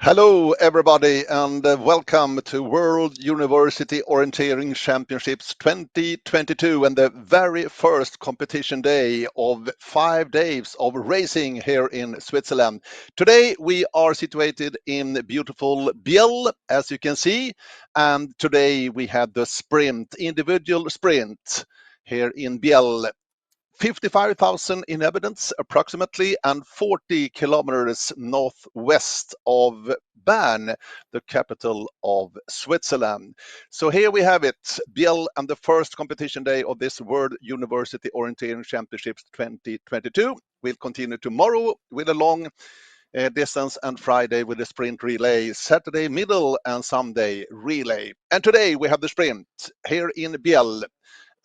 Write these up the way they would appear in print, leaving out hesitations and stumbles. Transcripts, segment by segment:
Hello, everybody, and welcome to World University Orienteering Championships 2022 and the very first competition day of 5 days of racing here in Switzerland. Today, we are situated in beautiful Biel, as you can see, and today we had the sprint, individual sprint here in Biel. 55,000 inhabitants approximately, and 40 kilometers northwest of Bern, the capital of Switzerland. So here we have it, Biel, and the first competition day of this World University Orienteering Championships 2022. We'll continue tomorrow with a long distance, and Friday with the sprint relay, Saturday middle and Sunday relay. And today we have the sprint here in Biel.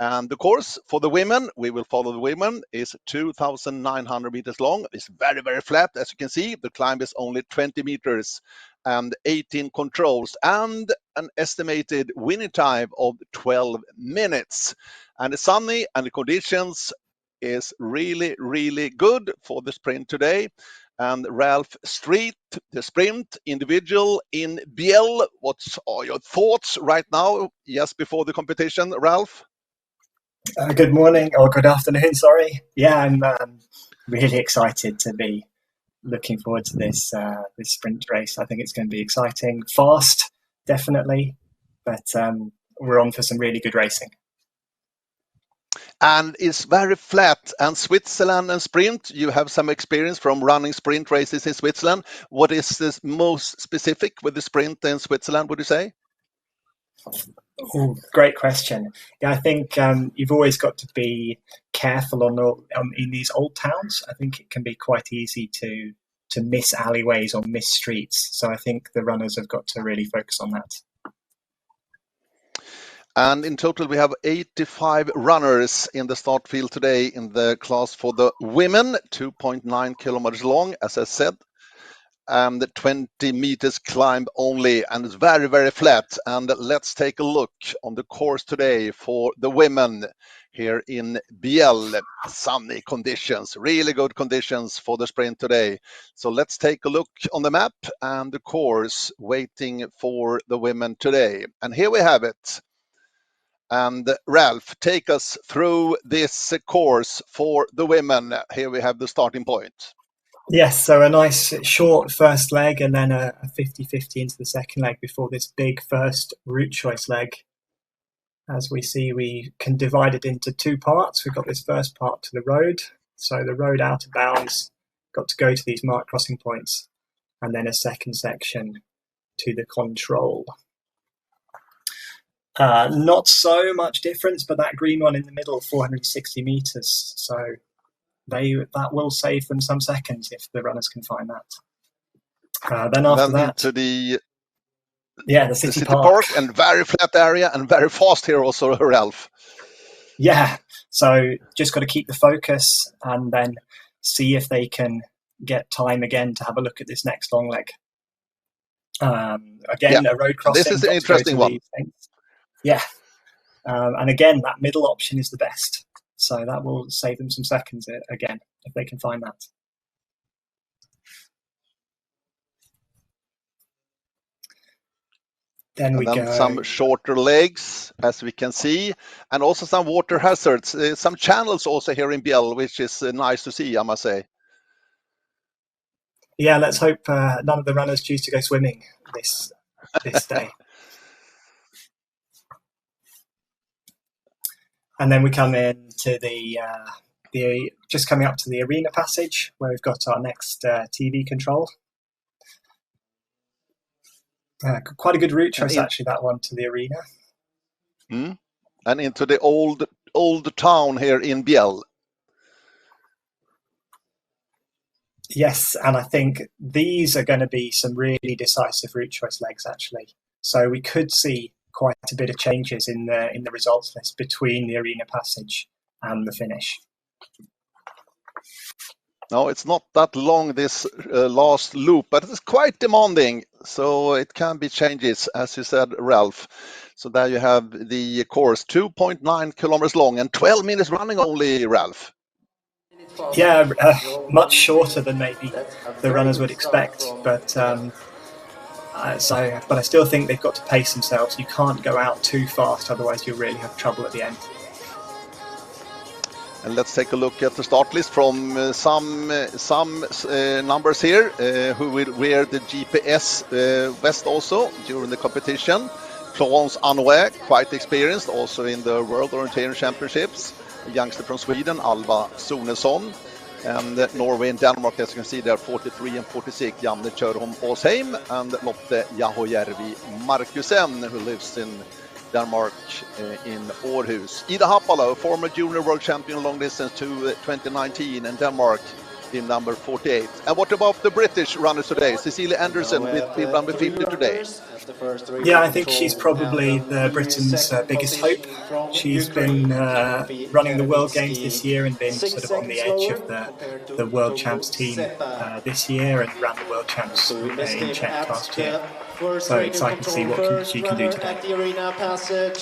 And the course for the women, we will follow the women, is 2,900 meters long. It's very, very flat, as you can see. The climb is only 20 meters and 18 controls and an estimated winning time of 12 minutes. And it's sunny and the conditions is really, really good for the sprint today. And Ralph Street, the sprint individual in Biel. What are your thoughts right now, just before the competition, Ralph? Good morning, or good afternoon, sorry. Yeah, I'm really excited to be looking forward to this sprint race. I think it's going to be exciting, fast, definitely, but we're on for some really good racing. And it's very flat, and Switzerland and sprint, you have some experience from running sprint races in Switzerland. What is the most specific with the sprint in Switzerland, would you say? Ooh, great question. Yeah, I think you've always got to be careful in these old towns. I think it can be quite easy to miss alleyways or miss streets. So I think the runners have got to really focus on that. And in total, we have 85 runners in the start field today in the class for the women, 2.9 kilometers long, as I said. And 20 meters climb only, and it's very, very flat. And let's take a look on the course today for the women here in Biel. Sunny conditions, really good conditions for the sprint today. So let's take a look on the map and the course waiting for the women today. And here we have it. And Ralph, take us through this course for the women. Here we have the starting point. Yes, so a nice short first leg and then a 50-50 into the second leg before this big first route choice leg. As we see, we can divide it into two parts. We've got this first part to the road. So the road out of bounds, got to go to these marked crossing points, and then a second section to the control. Not so much difference, but that green one in the middle, 460 meters. So that will save them some seconds if the runners can find that. Then after that, to the city park, and very flat area and very fast here also, Ralph. Yeah, so just got to keep the focus and then see if they can get time again to have a look at this next long leg. A road crossing. This is an interesting one. Yeah, and again, that middle option is the best. So that will save them some seconds again, if they can find that. Then we go some shorter legs, as we can see, and also some water hazards, some channels also here in Biel, which is nice to see, I must say. Yeah, let's hope none of the runners choose to go swimming this day. And then we come into the just coming up to the arena passage, where we've got our next TV control. Quite a good route choice, actually, that one to the arena. And into the old town here in Biel. Yes, and I think these are going to be some really decisive route choice legs, actually. So we could see quite a bit of changes in the results list between the arena passage and the finish. No, it's not that long, this last loop, but it's quite demanding. So it can be changes, as you said, Ralph. So there you have the course, 2.9 kilometers long and 12 minutes running only, Ralph. Yeah, much shorter than maybe the runners would expect. But But I still think they've got to pace themselves. You can't go out too fast, otherwise you'll really have trouble at the end. And let's take a look at the start list from some numbers here who will wear the GPS vest also during the competition. Florence Anoë, quite experienced also in the World Orienteering Championships. A youngster from Sweden, Alva Sonesson. And Norway and Denmark, as you can see, they're 43 and 46. Janne Kjørholm Aasheim and Lotte Jahojärvi Markusen, who lives in Denmark in Aarhus. Ida Happala, former junior world champion long distance to 2019 in Denmark, team number 48. And what about the British runners today? Cecilia Anderson with team number 50 today. Yeah, I think she's probably Britain's biggest hope. She's been running the World Games this year and been sort of on the edge of the World Champs team this year, and ran the World Champs in Czech last year. So excited to see what she can do today.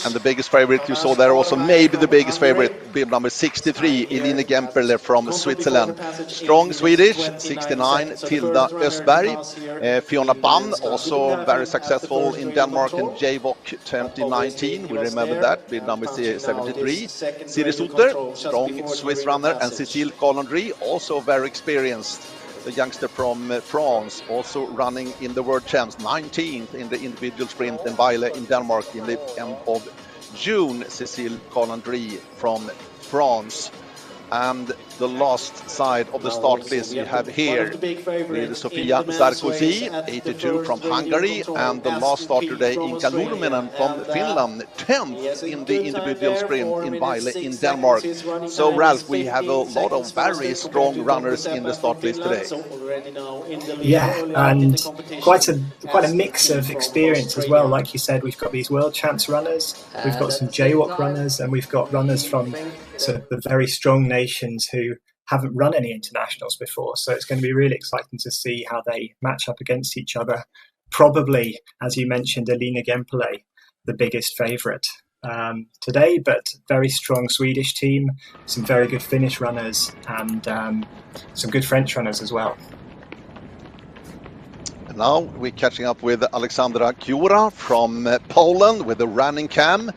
And the biggest favorite you saw there also, maybe the biggest favorite, bib number 63, Eline Gemperle from Switzerland. Strong Swedish, 69, Tilda Östberg. Fiona Bunn, also very successful in Denmark in WUOC 2019. We remember that, bib number 73. Siri Sutter, strong Swiss runner. And Cécile Collandry, also very experienced. The youngster from France, also running in the World Champs, 19th in the individual sprint in Vejle in Denmark in the end of June. Cécile Collandry from France. And the last side of the start list you have here with Sofia Sarkozy, 82 from Hungary, and the last starter today, Inka Nurminen from Finland, 10th in the individual sprint in Vejle in Denmark. So Ralph, we have a lot of very strong runners in the start list today. Yeah, and quite a mix of experience as well. Like you said, we've got these World Champs runners, we've got some JWOC runners, and we've got runners from sort of the very strong nations who haven't run any internationals before. So it's going to be really exciting to see how they match up against each other. Probably, as you mentioned, Eline Gemperle, the biggest favourite today, but very strong Swedish team, some very good Finnish runners, and some good French runners as well. And now we're catching up with Alexandra Kiura from Poland with the running cam.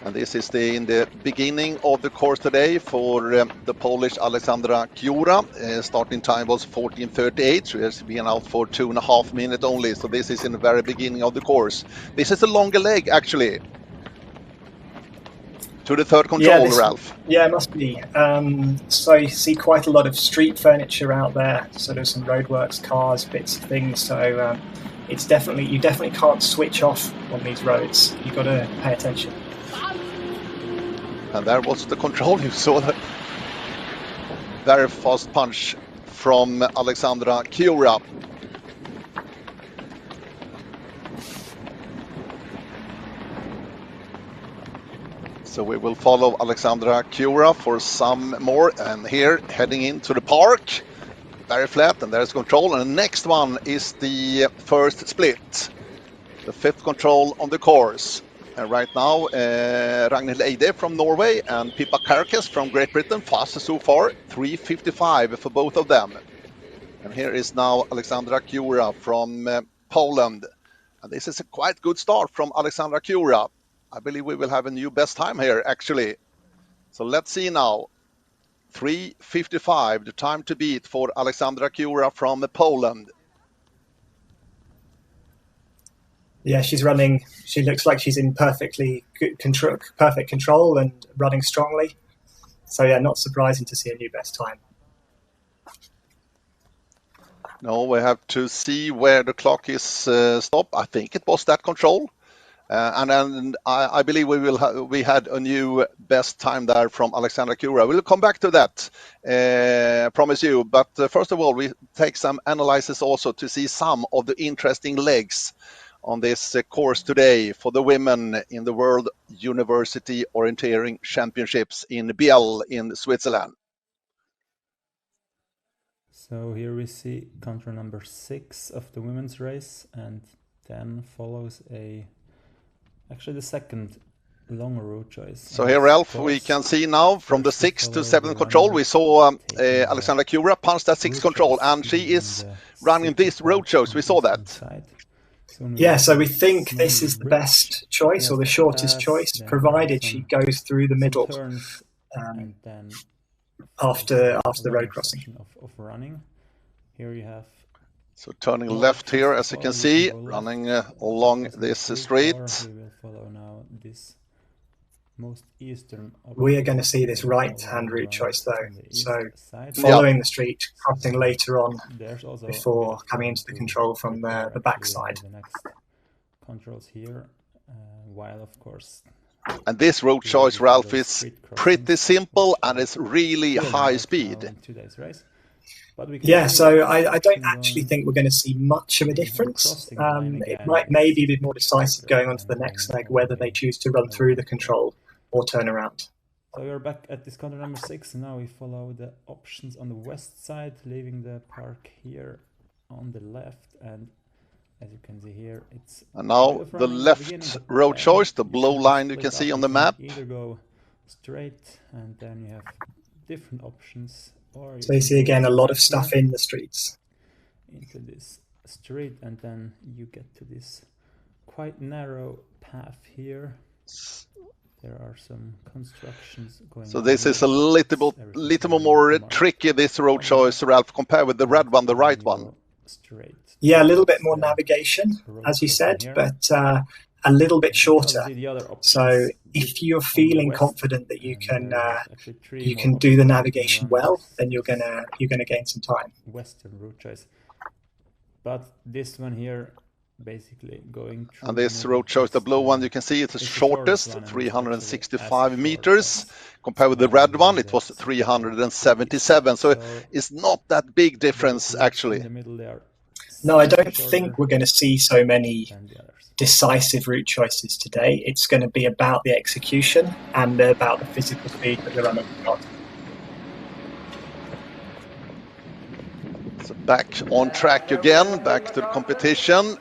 And this is in the beginning of the course today for the Polish Alexandra Kiura. Starting time was 14:38. She has been out for 2.5 minutes only. So this is in the very beginning of the course. This is a longer leg, actually. To the third control, Ralph. Yeah, it must be. So you see quite a lot of street furniture out there. So there's some roadworks, cars, bits of things. So it's you definitely can't switch off on these roads. You've got to pay attention. And there was the control. You saw that very fast punch from Alexandra Kiura. So we will follow Alexandra Kiura for some more. And here, heading into the park, very flat, and there's control. And the next one is the first split, the fifth control on the course. And right now, Ragnhild Eide from Norway and Pippa Karkas from Great Britain, fastest so far, 3:55 for both of them. And here is now Alexandra Kiura from Poland. And this is a quite good start from Alexandra Kiura. I believe we will have a new best time here, actually. So let's see now. 3:55, the time to beat for Alexandra Kiura from Poland. Yeah, she's running. She looks like she's in perfect control and running strongly. So yeah, not surprising to see a new best time. No, we have to see where the clock is stopped. I think it was that control. And then I believe we had a new best time there from Alexandra Kiura. We'll come back to that, promise you. But first of all, we take some analysis also to see some of the interesting legs on this course today for the women in the World University Orienteering Championships in Biel in Switzerland. So here we see country number 6 of the women's race, and then follows actually the second longer route choice. So here, Ralph, we can see now from the 6th to 7th control, we saw Alexandra Kiura punch that 6th control, and she is running this road shows. We saw that. Yeah, so we think this is the best choice or the shortest choice, provided she goes through the middle and then after the road crossing. of running. Here you have So turning left here, as you can see, running along this street. We will follow now this most eastern. We are going to see this right-hand route choice though. So following the street, crossing later on before coming into the control from the backside. The next controls here, while of course. And this road choice, Ralph, is pretty simple and it's really high speed. In today's race. Yeah, so I don't actually think we're going to see much of a difference. It might maybe be more decisive going on to the next leg, whether they choose to run through the control or turn around. So we're back at this control number 6. Now we follow the options on the west side, leaving the park here on the left. And as you can see here, it's... And now the left road choice, the blue line you can see on the map. Either go straight and then you have different options. So you see again a lot of stuff in the streets. Into this street, and then you get to this quite narrow path here. There are some constructions going on. So this is a little more tricky, this road choice, Ralph, compared with the red one, the right one. Straight. Yeah, a little bit more navigation, as you said, but a little bit shorter. So if you're feeling confident that you can do the navigation well, then you're gonna gain some time. Western route choice, but this one here basically going through. And this road choice, the blue one, you can see it's the shortest, 365 meters. Compared with the red one, it was 377. So it's not that big difference actually. In the middle there. No, I don't think we're going to see so many decisive route choices today. It's going to be about the execution and about the physical speed that the runner got. So back on track again, back to the competition.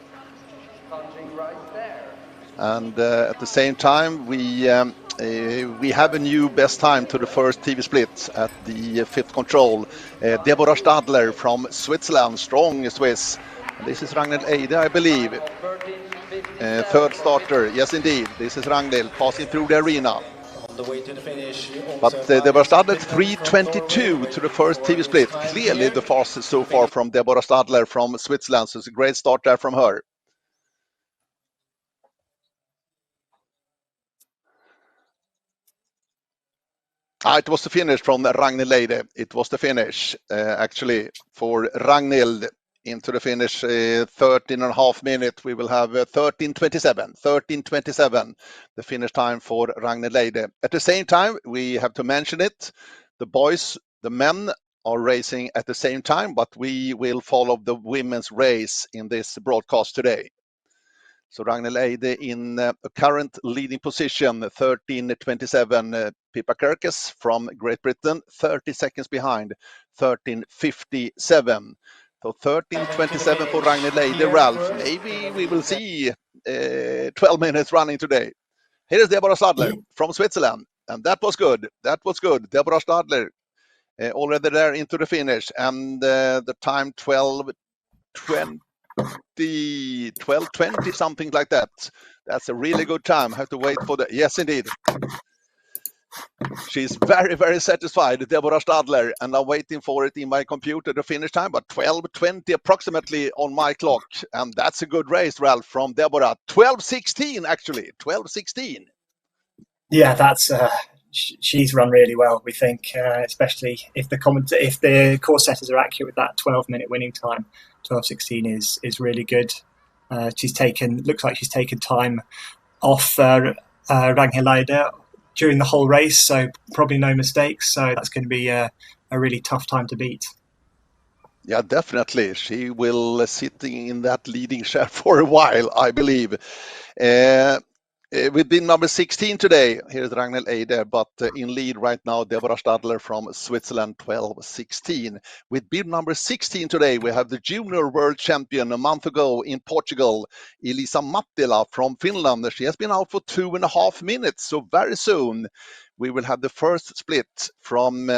And at the same time, we have a new best time to the first TV split at the fifth control. Deborah Stadler from Switzerland, strong Swiss. And this is Ragnhild Eide, I believe. Third starter, yes indeed. This is Ragnhild passing through the arena. On the way to the finish. But Deborah Stadler 3:22 to the first TV split. Clearly the fastest so far from Deborah Stadler from Switzerland. So it's a great start there from her. It was the finish from Ragnhild Eide. It was the finish, actually, for Ragnhild into the finish, 13.5 minutes. We will have 13:27. 13:27, the finish time for Ragnhild Eide. At the same time, we have to mention it. The men are racing at the same time, but we will follow the women's race in this broadcast today. So Ragnhild Eide in a current leading position, 13:27. Pippa Kerkes from Great Britain, 30 seconds behind, 13:57. So 13:27 for Ragnhild Eide. Ralph, maybe we will see 12 minutes running today. Here is Deborah Stadler from Switzerland, and that was good. That was good. Deborah Stadler already there into the finish, and the time 12:20, something like that. That's a really good time. I have to wait for the... Yes, indeed. She's very, very satisfied, Deborah Stadler, and I'm waiting for it in my computer, the finish time, but 12:20 approximately on my clock. And that's a good race, Ralph, from Deborah. 12:16, actually. 12:16. Yeah, that's... she's run really well, we think, especially if the course setters are accurate with that 12-minute winning time. 12:16 is really good. Looks like she's taken time off Ragnhild Eide during the whole race, so probably no mistakes. So that's going to be a really tough time to beat. Yeah, definitely. She will sit in that leading chair for a while, I believe. With bib number 16 today, here's Ragnhild Eide, but in lead right now, Deborah Stadler from Switzerland, 12:16. With bib number 16 today, we have the junior world champion a month ago in Portugal, Elisa Mattila from Finland. She has been out for 2.5 minutes, so very soon we will have the first split from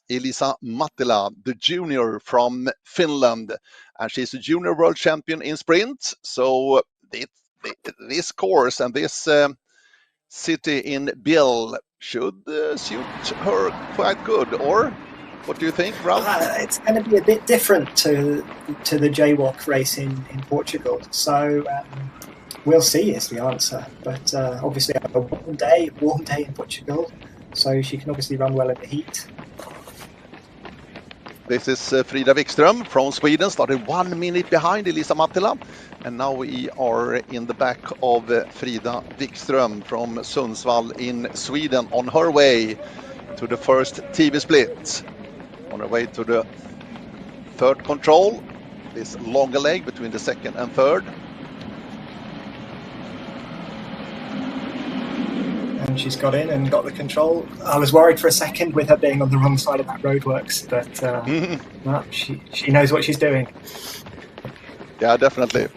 Elisa Mattila, the junior from Finland. And she's a junior world champion in sprint, so this course and this city in Bill should suit her quite good, or what do you think, Ralph? It's going to be a bit different to the JWOC race in Portugal, so we'll see is the answer. But obviously a warm day in Portugal, so she can obviously run well in the heat. This is Frida Wikström from Sweden, started 1 minute behind Elisa Mattila. And now we are in the back of Frida Wikström from Sundsvall in Sweden on her way to the first TV split. On her way to the third control, this longer leg between the second and third. And she's got in and got the control. I was worried for a second with her being on the wrong side of that roadworks, but no, she knows what she's doing. Yeah, definitely.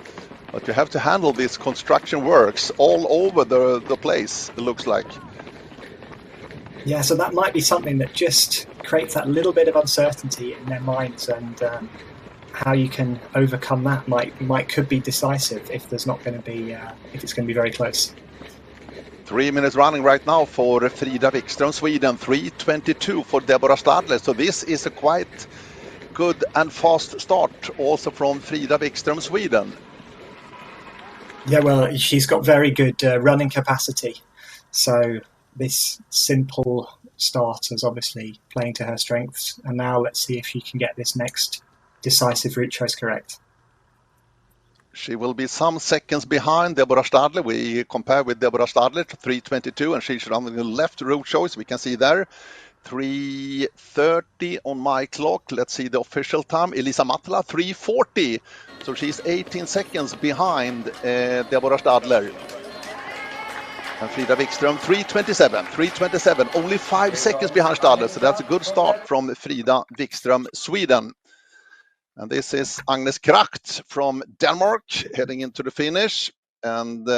But you have to handle these construction works all over the place, it looks like. Yeah, so that might be something that just creates that little bit of uncertainty in their minds, and how you can overcome that could be decisive if there's not going to be if it's going to be very close. 3 minutes running right now for Frida Wikström, Sweden, 3:22 for Deborah Stadler. So this is a quite good and fast start also from Frida Wikström, Sweden. Yeah, well, she's got very good running capacity. So this simple start is obviously playing to her strengths. And now let's see if she can get this next decisive route choice correct. She will be some seconds behind Deborah Stadler. We compare with Deborah Stadler to 3:22, and she's running the left route choice. We can see there 3:30 on my clock. Let's see the official time. Elisa Mattila 3:40. So she's 18 seconds behind Deborah Stadler. And Frida Wikström 3:27. 3:27, only 5 seconds behind Stadler. So that's a good start from Frida Wikström, Sweden. And this is Agnes Kracht from Denmark heading into the finish, and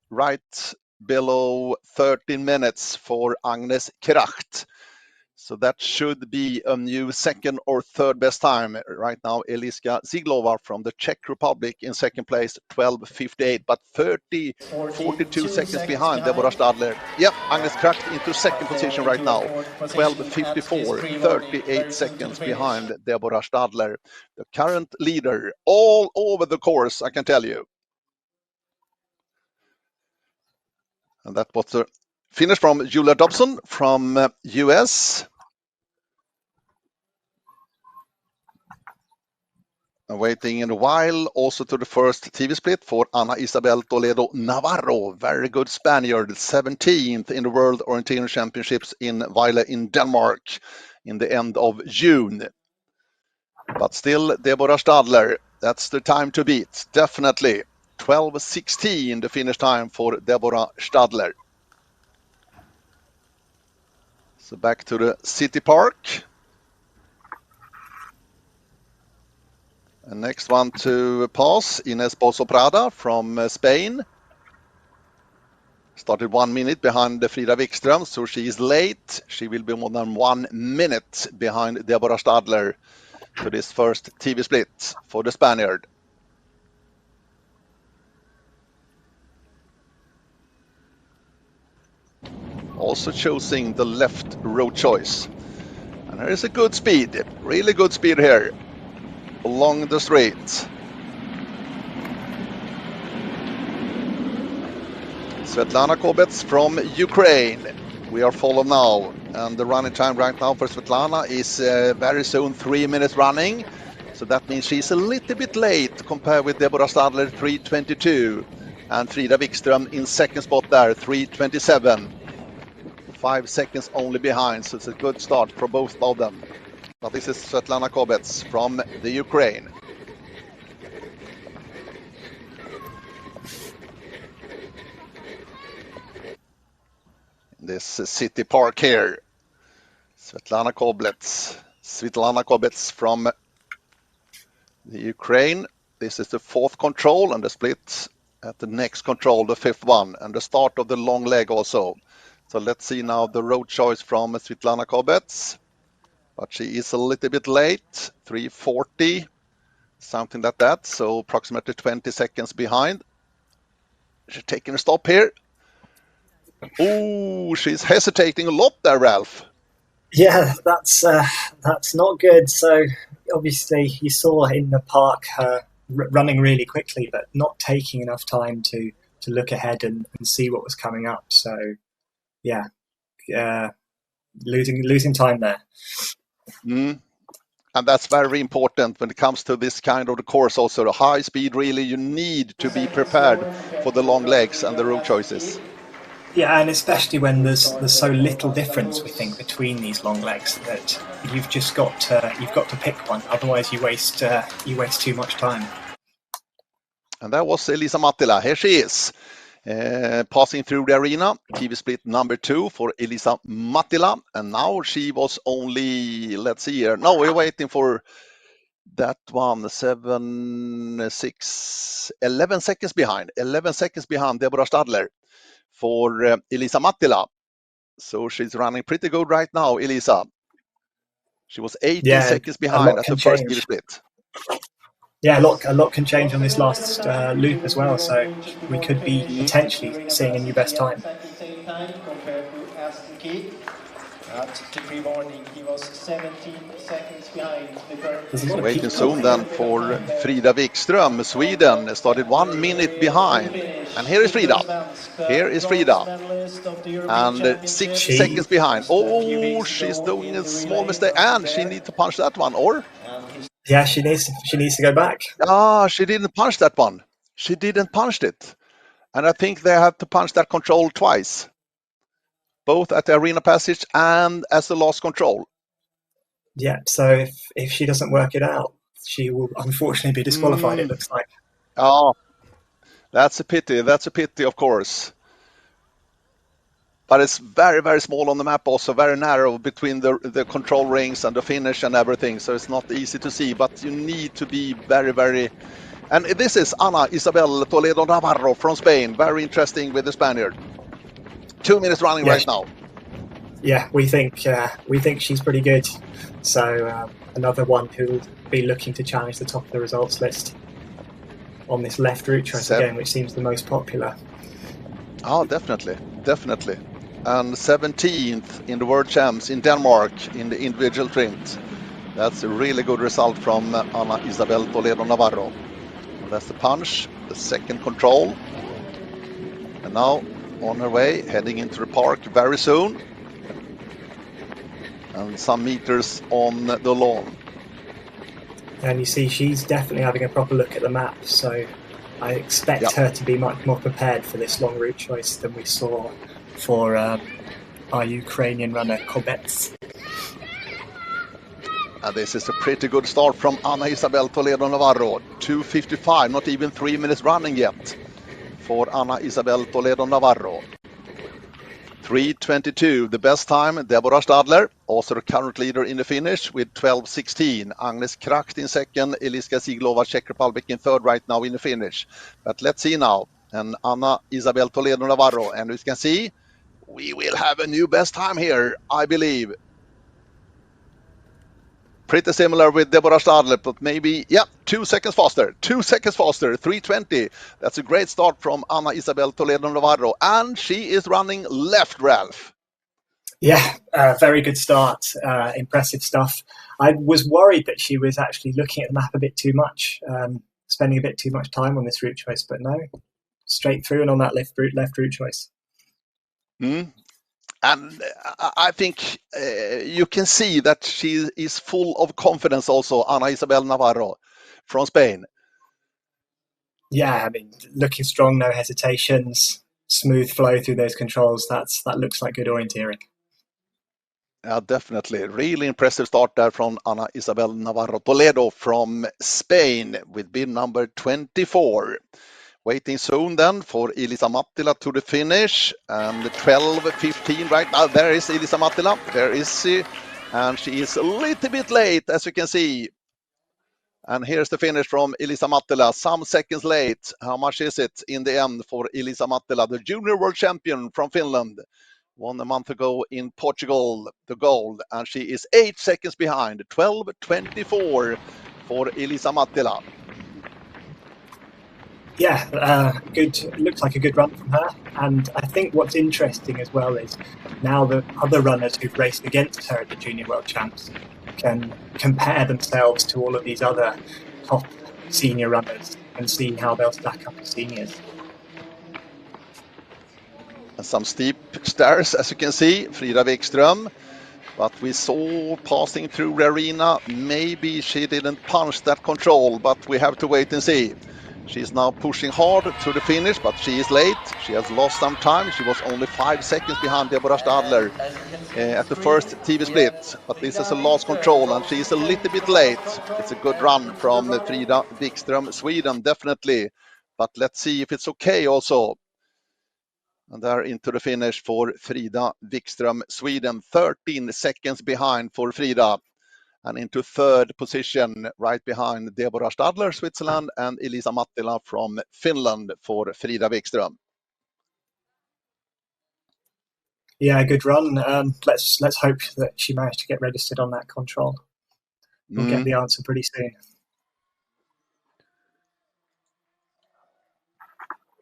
right below 13 minutes for Agnes Kracht. So that should be a new second or third best time. Right now, Eliska Ziglova from the Czech Republic in second place, 12:58, but 42 seconds behind Deborah Stadler. Yep, Agnes Kracht into second position right now, 12:54, 38 seconds behind Deborah Stadler, the current leader all over the course, I can tell you. And that was the finish from Julia Dobson from US. Waiting in a while also to the first TV split for Ana Isabel Toledo Navarro. Very good Spaniard, 17th in the World Orienteering Championships in Vejle in Denmark in the end of June. But still, Deborah Stadler, that's the time to beat, definitely. 12:16 the finish time for Deborah Stadler. So back to the city park. And next one to pass, Ines Bozo Prada from Spain. Started 1 minute behind Frida Wikström, so she is late. She will be more than 1 minute behind Deborah Stadler to this first TV split for the Spaniard. Also choosing the left road choice. And there is a good speed, really good speed here along the straight. Svetlana Kobets from Ukraine. We are following now, and the running time right now for Svetlana is very soon 3 minutes running. So that means she's a little bit late compared with Deborah Stadler 3:22 and Frida Wikström in second spot there 3:27. 5 seconds only behind, so it's a good start for both of them. But this is Svetlana Kobets from the Ukraine. This city park here. Svetlana Kobets from the Ukraine. This is the fourth control, and the split at the next control, the fifth one, and the start of the long leg also. So let's see now the road choice from Svetlana Kobets. But she is a little bit late, 3:40, something like that, so approximately 20 seconds behind. She's taking a stop here. Oh, she's hesitating a lot there, Ralph. Yeah, that's not good. So obviously you saw in the park her running really quickly, but not taking enough time to look ahead and see what was coming up. So yeah, losing time there. And that's very important when it comes to this kind of the course. Also, the high speed, really, you need to be prepared for the long legs and the road choices. Yeah, and especially when there's so little difference, we think, between these long legs that you've just got to pick one. Otherwise, you waste too much time. And that was Elisa Mattila. Here she is, passing through the arena. TV split number 2 for Elisa Mattila, and now she was only, let's see here. No, we're waiting for that one. 11 seconds behind. 11 seconds behind Deborah Stadler for Elisa Mattila. So she's running pretty good right now, Elisa. She was 18 seconds behind at the first TV split. Yeah, a lot can change on this last loop as well. So we could be potentially seeing a new best time. At the pre-warning, he was 17 seconds behind. Waiting soon then for Frida Wikström, Sweden, started 1 minute behind. And here is Frida. Here is Frida. And 6 seconds behind. Oh, she's doing a small mistake. And she needs to punch that one, or? Yeah, she needs to go back. Ah, she didn't punch that one. She didn't punch it. And I think they have to punch that control twice. Both at the arena passage and as the last control. Yeah, so if she doesn't work it out, she will unfortunately be disqualified, it looks like. Oh, that's a pity. That's a pity, of course. But it's very, very small on the map, also very narrow between the control rings and the finish and everything. So it's not easy to see, but you need to be very, very... And this is Ana Isabel Toledo Navarro from Spain. Very interesting with the Spaniard. 2 minutes running right now. Yeah, we think she's pretty good. So another one who will be looking to challenge the top of the results list on this left route choice again, which seems the most popular. Oh, definitely. And 17th in the World Champs in Denmark in the individual sprint. That's a really good result from Ana Isabel Toledo Navarro. And that's the punch, the second control. And now on her way, heading into the park very soon. And some meters on the lawn. And you see she's definitely having a proper look at the map, so I expect her to be much more prepared for this long route choice than we saw for our Ukrainian runner Kobets. And this is a pretty good start from Ana Isabel Toledo Navarro. 2:55, not even 3 minutes running yet for Ana Isabel Toledo Navarro. 3:22, the best time, Deborah Stadler, also the current leader in the finish with 12:16. Agnes Kracht in second, Eliska Siglova, Czech Republic in third right now in the finish. But let's see now, and Ana Isabel Toledo Navarro, and as you can see, we will have a new best time here, I believe. Pretty similar with Deborah Stadler, but maybe, 2 seconds faster. 2 seconds faster, 3:20. That's a great start from Ana Isabel Toledo Navarro. And she is running left, Ralph. Yeah, very good start. Impressive stuff. I was worried that she was actually looking at the map a bit too much, spending a bit too much time on this route choice, but no, straight through and on that left route choice. And I think you can see that she is full of confidence also, Ana Isabel Navarro from Spain. Yeah, I mean, looking strong, no hesitations, smooth flow through those controls. That looks like good orienteering. Yeah, definitely. Really impressive start there from Ana Isabel Navarro Toledo from Spain with bib number 24. Waiting soon then for Elisa Mattila to the finish. And 12:15 right now. There is Elisa Mattila. There is she. And she is a little bit late, as you can see. And here's the finish from Elisa Mattila. Some seconds late. How much is it in the end for Elisa Mattila, the junior world champion from Finland? Won a month ago in Portugal, the gold. And she is 8 seconds behind. 12:24 for Elisa Mattila. Yeah, good. It looks like a good run from her. And I think what's interesting as well is now the other runners who've raced against her at the Junior World Champs can compare themselves to all of these other top senior runners and see how they'll stack up as seniors. And some steep stairs, as you can see, Frida Wikström. But we saw passing through the arena, maybe she didn't punch that control, but we have to wait and see. She's now pushing hard to the finish, but she is late. She has lost some time. She was only 5 seconds behind Deborah Stadler at the first TV split. But this is a lost control, and she is a little bit late. It's a good run from Frida Wikström, Sweden, definitely. But let's see if it's okay also. And there into the finish for Frida Wikström, Sweden, 13 seconds behind for Frida. And into third position, right behind Deborah Stadler, Switzerland, and Elisa Mattila from Finland for Frida Wikström. Yeah, good run. Let's hope that she managed to get registered on that control. We'll get the answer pretty soon.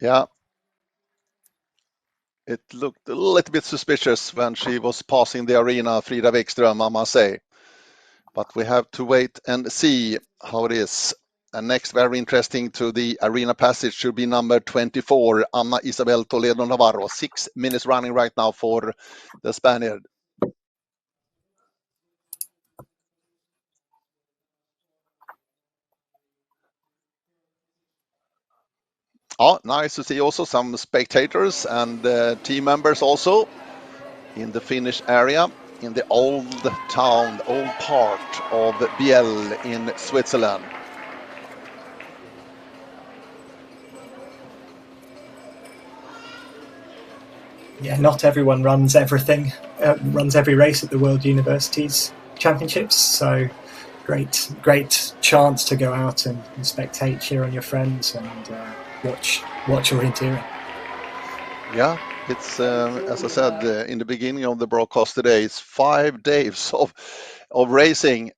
Yeah. It looked a little bit suspicious when she was passing the arena, Frida Wikström, I must say. But we have to wait and see how it is. And next, very interesting to the arena passage should be number 24, Ana Isabel Toledo Navarro. 6 minutes running right now for the Spaniard. Oh, nice to see also some spectators and team members also in the finish area in the old town, the old part of Biel in Switzerland. Yeah, not everyone runs everything, runs every race at the World Universities Championships. So great chance to go out and spectate, cheer on your friends, and watch orienteering. Yeah, it's as I said in the beginning of the broadcast today, it's 5 days of racing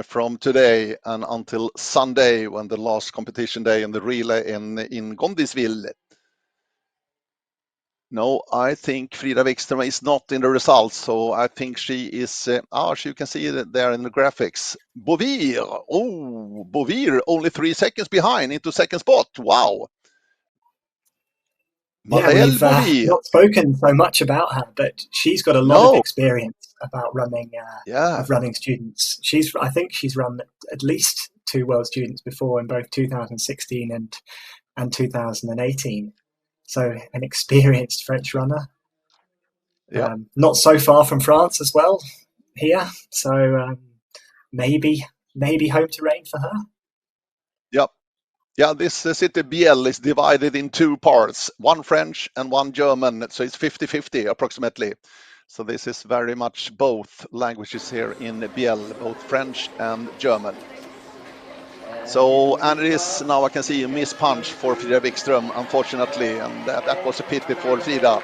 from today and until Sunday when the last competition day in the relay in Gondisville. No, I think Frida Wikström is not in the results, so I think she is, as you can see there in the graphics. Bovir, only 3 seconds behind into second spot. Wow. Yeah, we've not spoken so much about her, but she's got a lot of experience about running students. I think she's run at least 2 World Students before in both 2016 and 2018. So an experienced French runner. Yeah. Not so far from France as well here. So maybe home to reign for her. Yep. Yeah, this city Biel is divided in 2 parts, one French and one German. So it's 50-50 approximately. So this is very much both languages here in Biel, both French and German. So, and it is now I can see a miss punch for Frida Wikström, unfortunately, and that was a pity for Frida.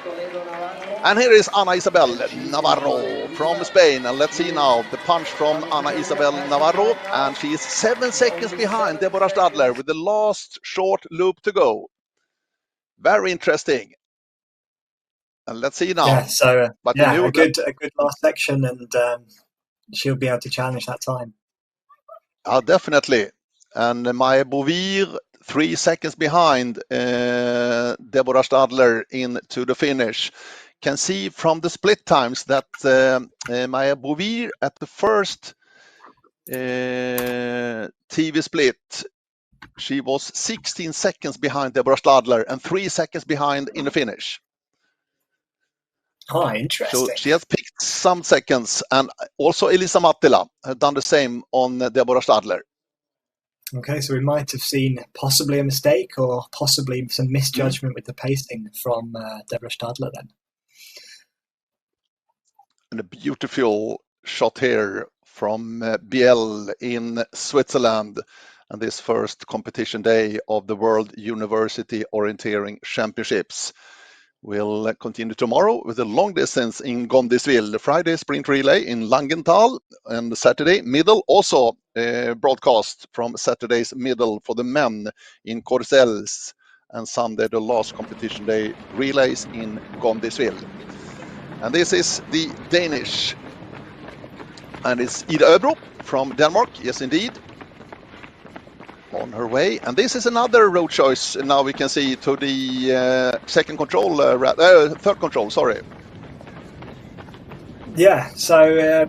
And here is Ana Isabel Navarro from Spain. And let's see now the punch from Ana Isabel Navarro. And she is 7 seconds behind Deborah Stadler with the last short loop to go. Very interesting. And let's see now. Yeah, so a good last section, and she'll be able to challenge that time. Definitely. And Maya Bovir 3 seconds behind Deborah Stadler into the finish. Can see from the split times that Maya Bovir at the first TV split, she was 16 seconds behind Deborah Stadler and 3 seconds behind in the finish. Oh, interesting. So she has picked some seconds, and also Elisa Mattila has done the same on Deborah Stadler. Okay, so we might have seen possibly a mistake or possibly some misjudgment with the pacing from Deborah Stadler then. And a beautiful shot here from Biel in Switzerland, and this first competition day of the World University Orienteering Championships. We'll continue tomorrow with a long distance in Gondisville, the Friday sprint relay in Langenthal, and Saturday middle also broadcast from Saturday's middle for the men in Corcelles, and Sunday the last competition day relays in Gondisville. And this is the Danish, and it's Ida Øbro from Denmark, yes indeed, on her way. And this is another road choice now we can see to the third control, sorry. Yeah, so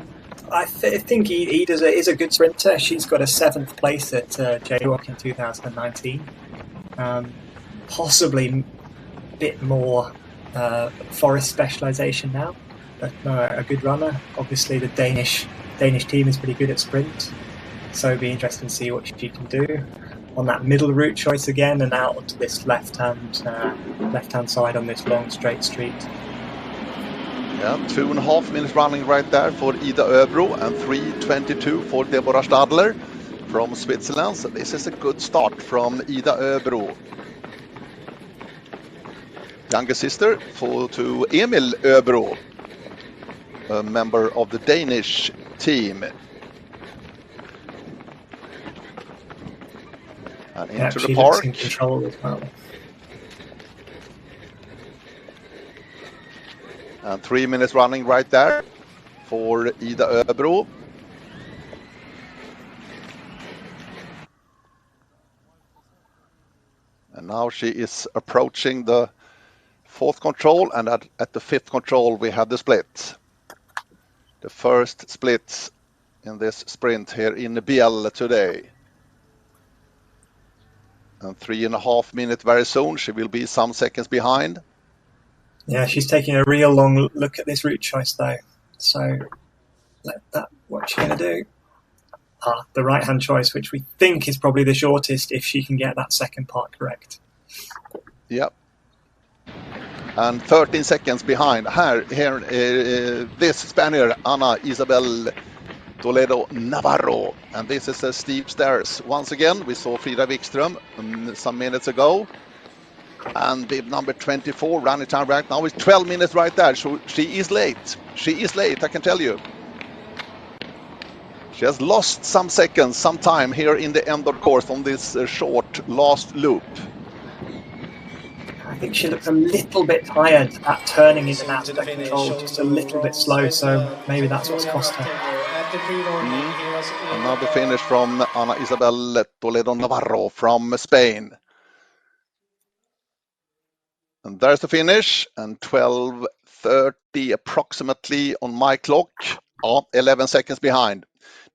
I think Ida is a good sprinter. She's got a 7th place at WUOC in 2019. Possibly a bit more forest specialisation now, but a good runner. Obviously, the Danish team is pretty good at sprint, so it'd be interesting to see what she can do on that middle route choice again, and out onto this left-hand side on this long straight street. Yeah, 2.5 minutes running right there for Ida Øbro, and 3:22 for Deborah Stadler from Switzerland. So this is a good start from Ida Øbro. Younger sister to Emil Øbro, a member of the Danish team. And into the park. In control as well. And 3 minutes running right there for Ida Øbro. And now she is approaching the 4th control, and at the 5th control we have the split. The first split in this sprint here in Biel today. And 3.5 minutes very soon. She will be some seconds behind. Yeah, she's taking a real long look at this route choice though. So what's she going to do? The right-hand choice, which we think is probably the shortest if she can get that second part correct. Yep. And 13 seconds behind. Here, this Spaniard, Ana Isabel Toledo Navarro. And this is a steep stairs. Once again, we saw Frida Wikström some minutes ago. And the number 24 running time right now is 12 minutes right there. So she is late. She is late, I can tell you. She has lost some seconds, some time here in the end of the course on this short last loop. I think she looks a little bit tired at turning in and out of the control, just a little bit slow, so maybe that's what's cost her. Another finish from Ana Isabel Toledo Navarro from Spain. And there's the finish, and 12:30 approximately on my clock. 11 seconds behind.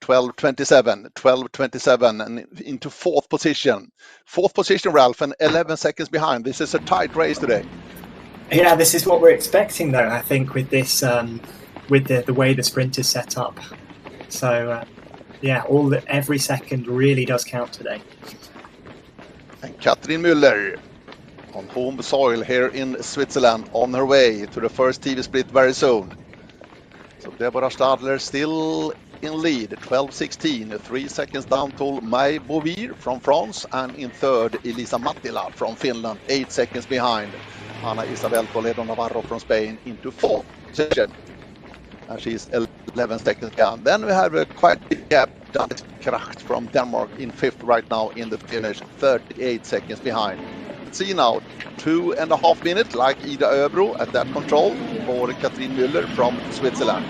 12:27, and into 4th position. 4th position, Ralph, and 11 seconds behind. This is a tight race today. Yeah, this is what we're expecting, though, I think, with this, with the way the sprint is set up. So, every second really does count today. And Katrin Müller on home soil here in Switzerland, on her way to the first TV split very soon. So Deborah Stadler still in lead, 12:16, 3 seconds down to Mai Bovir from France, and in third Elisa Mattila from Finland, 8 seconds behind Ana Isabel Toledo Navarro from Spain into 4th position, and she's 11 seconds behind. Then we have a quite big gap. Danis Kracht from Denmark in 5th right now in the finish, 38 seconds behind. Let's see now, 2.5 minutes like Ida Øbro at that control for Katrin Müller from Switzerland.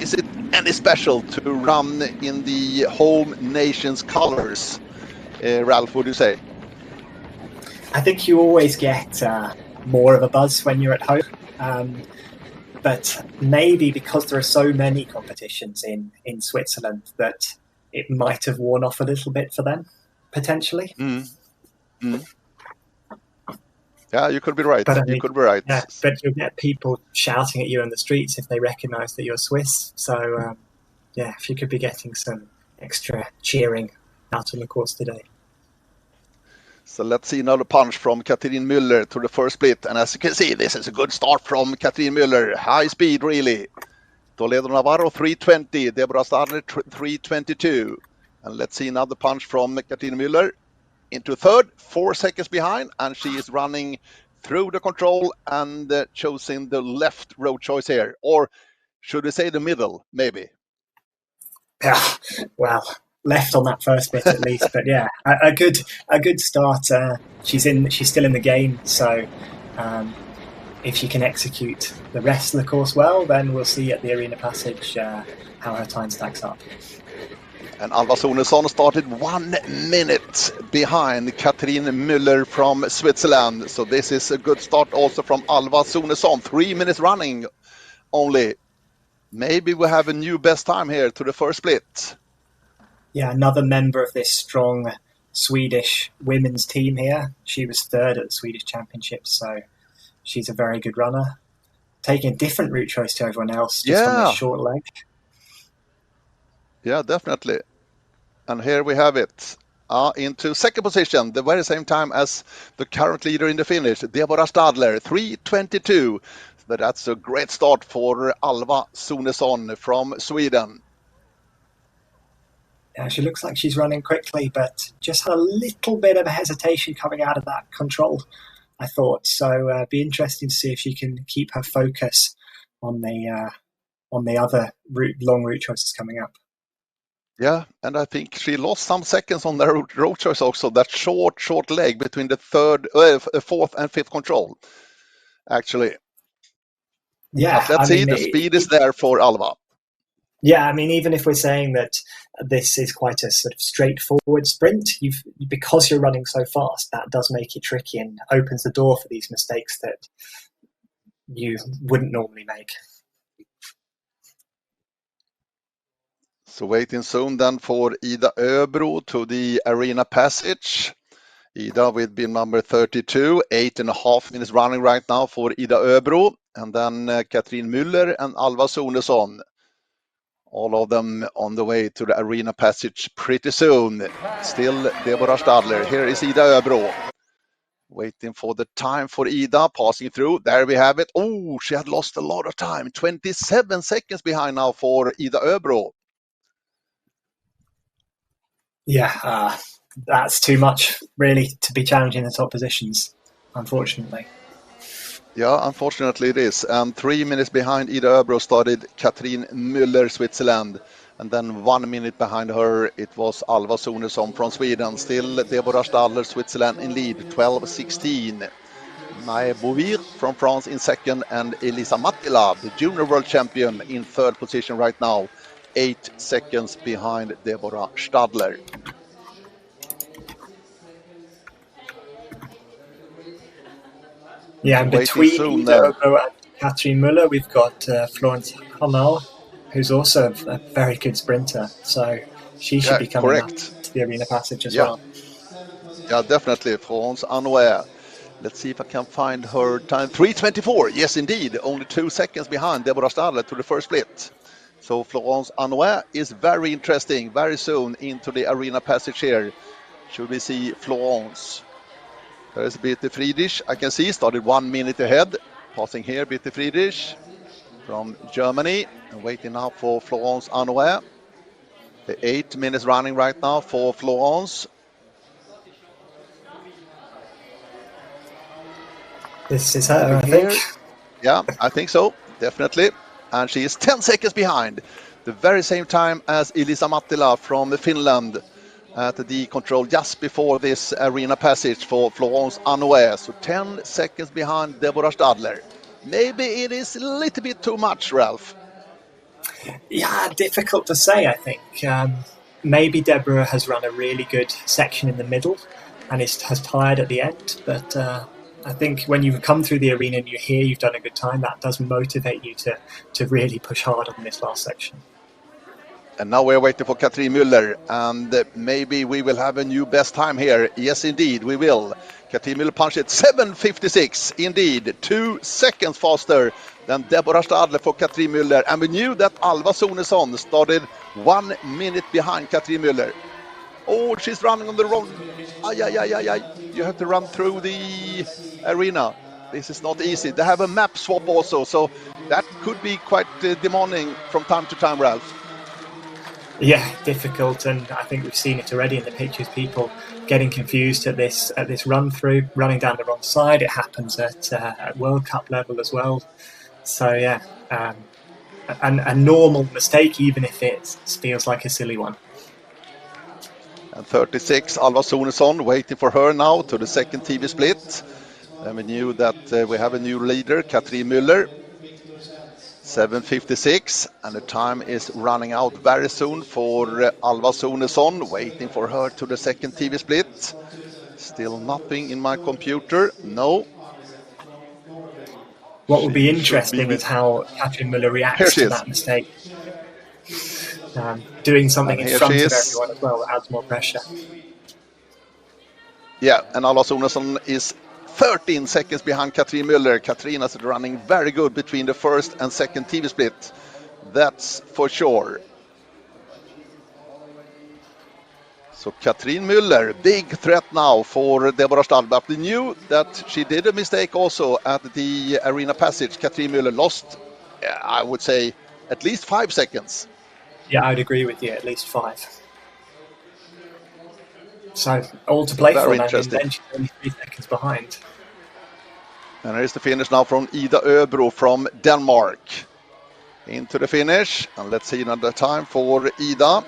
Is it any special to run in the home nation's colors? Ralph, what do you say? I think you always get more of a buzz when you're at home. But maybe because there are so many competitions in Switzerland that it might have worn off a little bit for them, potentially. Yeah, you could be right. You could be right. Yeah, but you'll get people shouting at you in the streets if they recognise that you're Swiss. So, if you could be getting some extra cheering out on the course today. So let's see another punch from Katrin Müller to the first split. And as you can see, this is a good start from Katrin Müller. High speed, really. Toledo Navarro, 3:20. Deborah Stadler, 3:22. And let's see another punch from Katrin Müller into third, 4 seconds behind. And she is running through the control and choosing the left road choice here. Or Should we say the middle, maybe? Yeah, well, left on that first bit at least, but yeah, a good start. She's still in the game, so if she can execute the rest of the course well, then we'll see at the arena passage how her time stacks up. And Alva Sunesson started 1 minute behind Katrin Müller from Switzerland. So this is a good start also from Alva Sunesson. 3 minutes running only. Maybe we have a new best time here to the first split. Yeah, another member of this strong Swedish women's team here. She was third at the Swedish Championships, so she's a very good runner. Taking a different route choice to everyone else, just on this short leg. Yeah, definitely. And here we have it. Into second position, the very same time as the current leader in the finish, Deborah Stadler, 3:22. But that's a great start for Alva Sunesson from Sweden. Yeah, she looks like she's running quickly, but just had a little bit of a hesitation coming out of that control, I thought. So be interesting to see if she can keep her focus on the other long route choices coming up. Yeah, and I think she lost some seconds on the road choice also, that short leg between the fourth and fifth control, actually. Yeah, but let's see, the speed is there for Alva. Yeah, I mean, even if we're saying that this is quite a sort of straightforward sprint, because you're running so fast, that does make it tricky and opens the door for these mistakes that you wouldn't normally make. So waiting soon then for Ida Öbro to the arena passage. Ida with bin number 32, 8.5 minutes running right now for Ida Öbro. And then Katrin Müller and Alva Sunesson. All of them on the way to the arena passage pretty soon. Still Deborah Stadler. Here is Ida Öbro. Waiting for the time for Ida, passing through. There we have it. Oh, she had lost a lot of time. 27 seconds behind now for Ida Öbro. Yeah, that's too much, really, to be challenging the top positions, unfortunately. Yeah, unfortunately it is. 3 minutes behind Ida Öbro started Katrin Müller, Switzerland. And then 1 minute behind her, it was Alva Sunesson from Sweden. Still Deborah Stadler, Switzerland in lead, 12:16. Nae Bouvir from France in second, and Elisa Mattila, the junior world champion, in third position right now, 8 seconds behind Deborah Stadler. Yeah, and between Ida Öbro and Katrin Müller, we've got Florence Hanau, who's also a very good sprinter. So she should be coming up to the arena passage as well. Yeah, definitely. Florence Hanau. Let's see if I can find her time. 3:24. Yes, indeed. Only 2 seconds behind Deborah Stadler to the first split. So Florence Hanau is very interesting. Very soon into the arena passage here. Should we see Florence? There is Birte Friedrich, I can see, started 1 minute ahead. Passing here, Birte Friedrich from Germany. And waiting now for Florence Hanau. The 8 minutes running right now for Florence. This is her, I think. Yeah, I think so, definitely. And she is 10 seconds behind. The very same time as Elisa Mattila from Finland at the control just before this arena passage for Florence Hanau. So 10 seconds behind Deborah Stadler. Maybe it is a little bit too much, Ralph. Yeah, difficult to say, I think. Maybe Deborah has run a really good section in the middle and has tired at the end. But I think when you come through the arena and you hear you've done a good time, that does motivate you to really push hard on this last section. And now we're waiting for Katrin Müller, and maybe we will have a new best time here. Yes, indeed, we will. Katrin Müller punched it 7:56, indeed, 2 seconds faster than Deborah Stadler for Katrin Müller. And we knew that Alva Sunesson started 1 minute behind Katrin Müller. Oh, she's running on the wrong. You have to run through the arena. This is not easy. They have a map swap also, so that could be quite demanding from time to time, Ralph. Yeah, difficult, and I think we've seen it already in the pictures. People getting confused at this run through, running down the wrong side. It happens at World Cup level as well. So yeah, a normal mistake, even if it feels like a silly one. And 36, Alva Sunesson waiting for her now to the second TV split. And we knew that we have a new leader, Katrin Müller. 7:56, and the time is running out very soon for Alva Sunesson, waiting for her to the second TV split. Still nothing in my computer, no. What will be interesting is how Katrin Müller reacts to that mistake. Doing something in front of everyone as well that adds more pressure. Yeah, and Alva Sunesson is 13 seconds behind Katrin Müller. Katrin is running very good between the first and second TV split. That's for sure. So Katrin Müller, big threat now for Deborah Stallback. We knew that she did a mistake also at the arena passage. Katrin Müller lost, I would say, at least 5 seconds. Yeah, I'd agree with you, at least 5. So all to play for, and then she's only 3 seconds behind. And here's the finish now from Ida Öbro from Denmark. Into the finish, and let's see another time for Ida.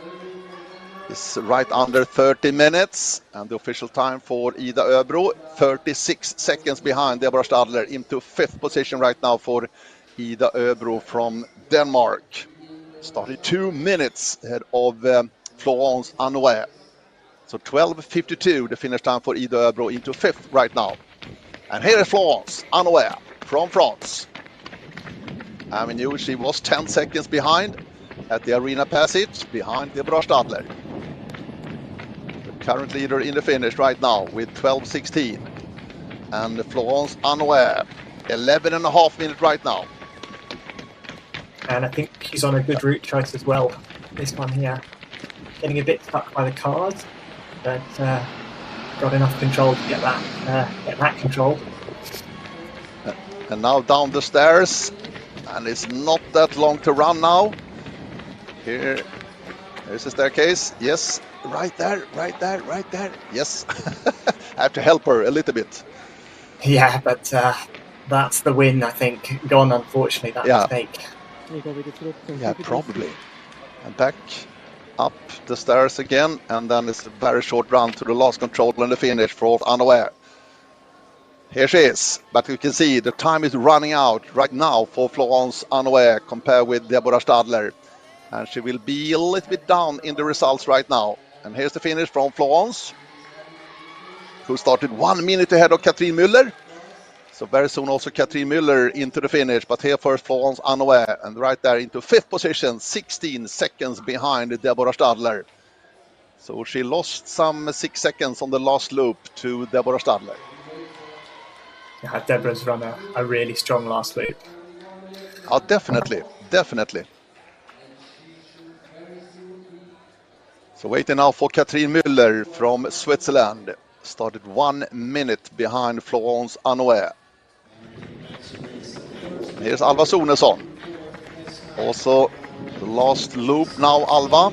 It's right under 30 minutes, and the official time for Ida Öbro, 36 seconds behind Deborah Stadler, into 5th position right now for Ida Öbro from Denmark. Started 2 minutes ahead of Florence Anouet. So 12:52, the finish time for Ida Öbro, into 5th right now. And here is Florence Anouet from France. And we knew she was 10 seconds behind at the arena passage, behind Deborah Stadler. The current leader in the finish right now with 12:16. And Florence Anouet, 11.5 minutes right now. And I think she's on a good route choice as well. This one here, getting a bit stuck by the cars, but got enough control to get that controlled. And now down the stairs, and it's not that long to run now. Here's the staircase. Yes, right there. Yes, I have to help her a little bit. Yeah, but that's the win, I think. Gone, unfortunately, that mistake. Yeah, probably. And back up the stairs again, and then it's a very short run to the last control and the finish for Anouet. Here she is, but you can see the time is running out right now for Florence Anouet compared with Deborah Stadler. And she will be a little bit down in the results right now. And here's the finish from Florence, who started 1 minute ahead of Katrin Müller. So very soon also Katrin Müller into the finish, but here first Florence Anouet, and right there into 5th position, 16 seconds behind Deborah Stadler. So she lost some 6 seconds on the last loop to Deborah Stadler. Yeah, Deborah's run a really strong last loop. Oh, definitely. So waiting now for Katrin Müller from Switzerland. Started 1 minute behind Florence Anouet. Here's Alva Sunesson. Also the last loop now, Alva.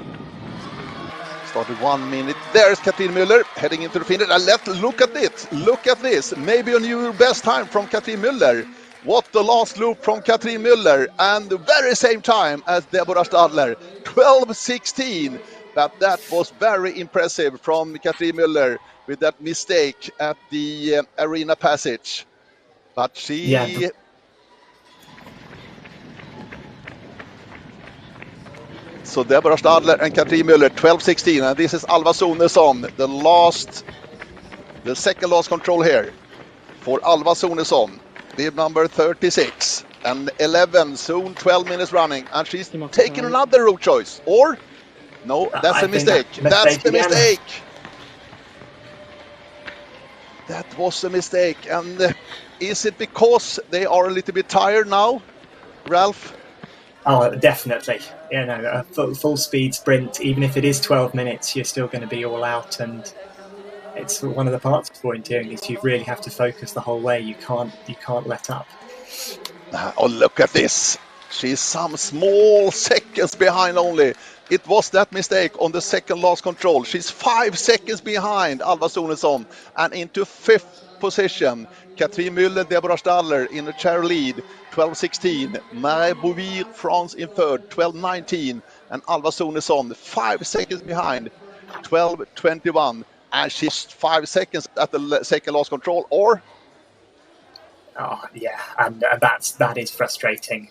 Started 1 minute. There's Katrin Müller heading into the finish. And look at it. Look at this. Maybe a new best time from Katrin Müller. What the last loop from Katrin Müller. And the very same time as Deborah Stadler. 12:16. But that was very impressive from Katrin Müller with that mistake at the arena passage. But she... Yeah. So Deborah Stadler and Katrin Müller, 12:16, and this is Alva Sunesson, the second last control here for Alva Sunesson, bib number 36, and 11, soon 12 minutes running, and she's taking another route choice, or? No, that's a mistake. That's the mistake. That was a mistake, and is it because they are a little bit tired now, Ralph? Oh, definitely. You know, a full speed sprint, even if it is 12 minutes, you're still going to be all out. And it's one of the parts of volunteering is you really have to focus the whole way. You can't let up. Oh, look at this. She's some small seconds behind only. It was that mistake on the second last control. She's 5 seconds behind Alva Sunesson and into 5th position. Catherine Müller, Deborah Stadler in the chair lead, 12:16. Marie Bouvir, France in third, 12:19. And Alva Sunesson 5 seconds behind, 12:21. And she's 5 seconds at the second last control, or? Oh yeah, and that is frustrating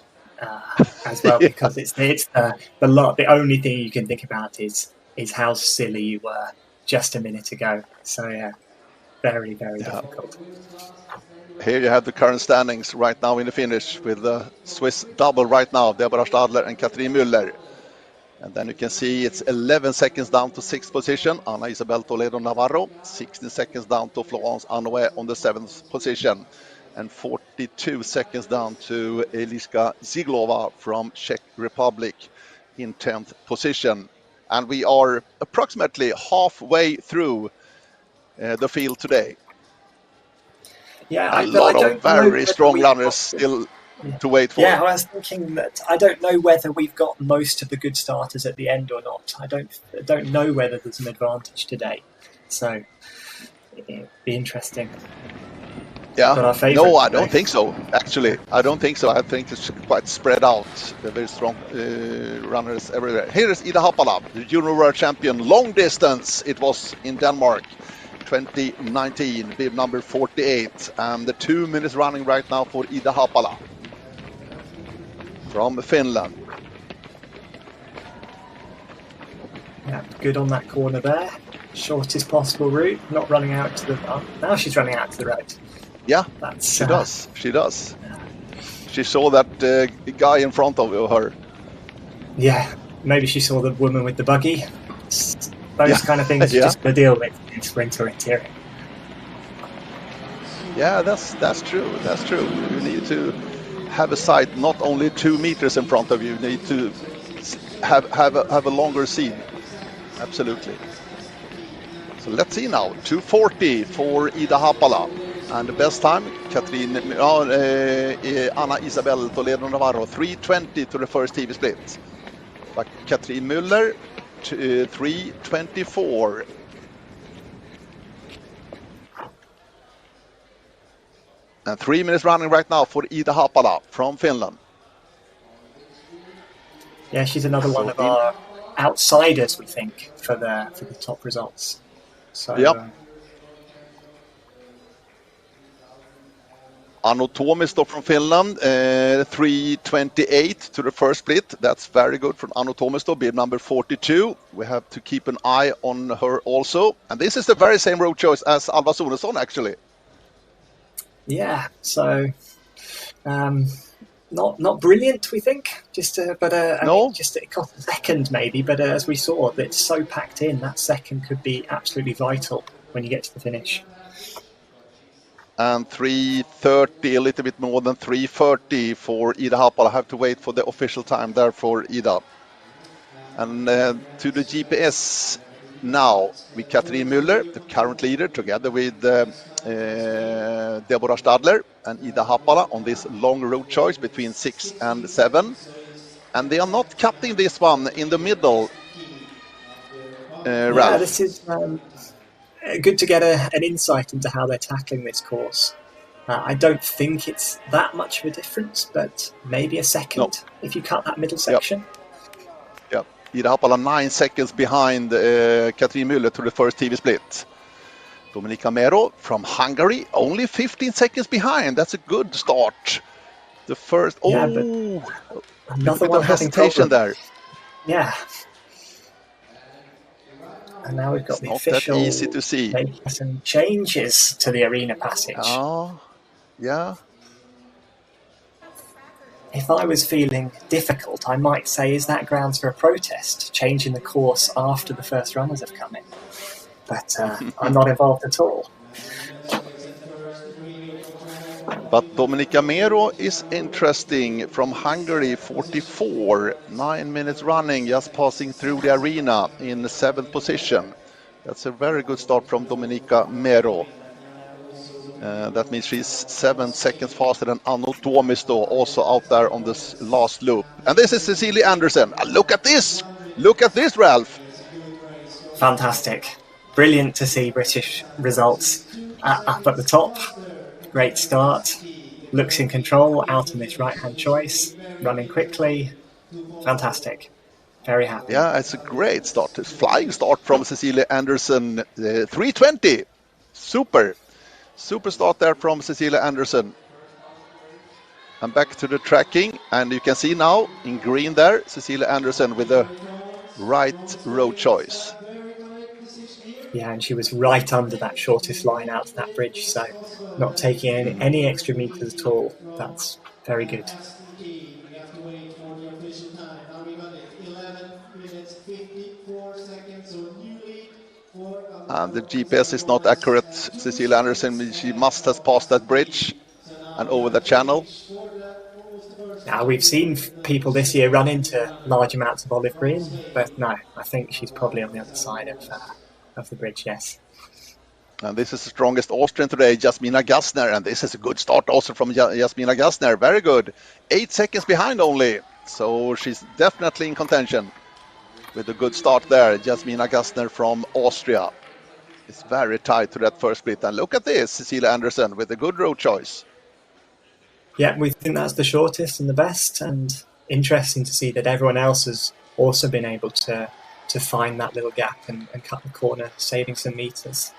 as well, because it's the only thing you can think about is how silly you were just a minute ago. So yeah, very difficult. Here you have the current standings right now in the finish with the Swiss double right now, Deborah Stadler and Catherine Müller. And then you can see it's 11 seconds down to 6th position, Ana Isabel Toledo Navarro, 16 seconds down to Florence Arnaud on the 7th position, and 42 seconds down to Eliska Ziglova from Czech Republic in 10th position. And we are approximately halfway through the field today. Yeah, a lot of very strong runners still to wait for. Yeah, I was thinking that I don't know whether we've got most of the good starters at the end or not. I don't know whether there's an advantage today. So it'd be interesting. Yeah, no, I don't think so, actually. I don't think so. I think it's quite spread out. Very strong runners everywhere. Here is Ida Haapala, the junior world champion, long distance. It was in Denmark, 2019, bib number 48. And the 2 minutes running right now for Ida Haapala from Finland. Yeah, good on that corner there. Shortest possible route, not running out to the... Oh, now she's running out to the right. Yeah, she does. She does. She saw that guy in front of her. Yeah, maybe she saw the woman with the buggy. Those kind of things you just got to deal with in sprint orienteering. Yeah, that's true. That's true. You need to have a sight not only 2 meters in front of you. You need to have a longer scene. Absolutely. So let's see now. 2:40 for Ida Haapala. And the best time, Ana Isabel Toledo Navarro, 3:20 to the first TV split. But Catherine Müller, 3:24. And 3 minutes running right now for Ida Haapala from Finland. Yeah, she's another one of our outsiders, we think, for the top results. So. Yep. Anno Tomisto from Finland, 3:28 to the first split. That's very good from Anno Tomisto, bib number 42. We have to keep an eye on her also. And this is the very same road choice as Alva Sunesson, actually. Yeah, so not brilliant, we think. But I mean, it cost a second maybe. But as we saw, it's so packed in. That second could be absolutely vital when you get to the finish. And 3:30, a little bit more than 3:30 for Ida Haapala. I have to wait for the official time there for Ida. And to the GPS now with Catherine Müller, the current leader, together with Deborah Stadler and Ida Haapala on this long road choice between 6 and 7. And they are not cutting this one in the middle, Ralph. Yeah, this is... good to get an insight into how they're tackling this course. I don't think it's that much of a difference, but maybe a second if you cut that middle section. Yep. Ida Haapala 9 seconds behind Catherine Müller to the first TV split. Dominika Mero from Hungary, only 15 seconds behind. That's a good start. The first... another one hesitation there. Yeah. And now we've got the official that easy to see. Making some changes to the arena passage. Oh, yeah. If I was feeling difficult, I might say, is that grounds for a protest, changing the course after the first runners have come in? But I'm not involved at all. But Dominika Mero is interesting from Hungary, 44, 9 minutes running, just passing through the arena in the 7th position. That's a very good start from Dominika Mero. That means she's 7 seconds faster than Anno Tomisto, also out there on this last loop. And this is Cecilie Anderson. Look at this! Look at this, Ralph! Fantastic. Brilliant to see British results up at the top. Great start. Looks in control, out on this right-hand choice. Running quickly. Fantastic. Very happy. Yeah, it's a great start. It's flying start from Cecilia Anderson. 3:20. Super start there from Cecilia Anderson. And back to the tracking, and you can see now in green there, Cecilia Anderson with the right road choice. Yeah, and she was right under that shortest line out to that bridge, so not taking any extra meters at all. That's very good. We have to wait for the official time. Now we got it. 11 minutes 54 seconds. So new lead for And the GPS is not accurate. Cecilia Anderson, she must have passed that bridge and over the channel. Now, we've seen people this year run into large amounts of olive green, but no, I think she's probably on the other side of the bridge, yes. And this is the strongest Austrian today, Jasmina Gassner, and this is a good start also from Jasmina Gassner. Very good. 8 seconds behind only, so she's definitely in contention with a good start there. Jasmina Gassner from Austria. It's very tight to that first split. And look at this, Cecilia Anderson with a good road choice. Yeah, we think that's the shortest and the best, and interesting to see that everyone else has also been able to find that little gap and cut the corner, saving some meters.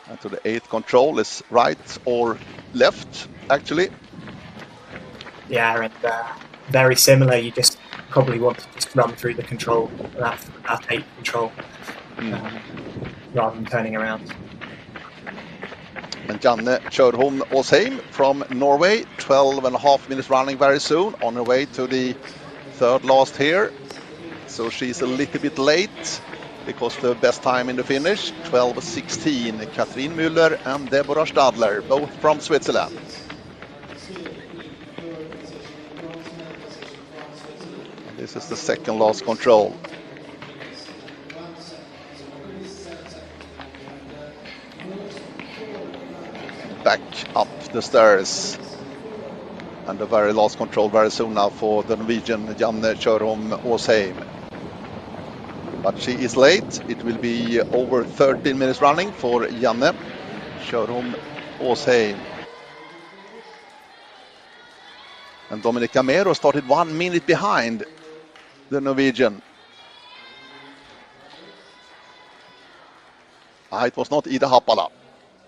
And to the 8th control is right or left, actually. Yeah, and very similar. You just probably want to just run through the control, that 8th control, rather than turning around. And Janne Kjørholm Åsheim from Norway, 12.5 minutes running very soon, on her way to the third last here. So she's a little bit late because the best time in the finish, 12:16. Katrin Müller and Deborah Stadler, both from Switzerland. And this is the second last control. Back up the stairs, and the very last control very soon now for the Norwegian Janne Kjørholm Åsheim. But she is late. It will be over 13 minutes running for Janne Kjørholm Åsheim. And Dominika Mero started 1 minute behind the Norwegian. It was not Ida Haapala.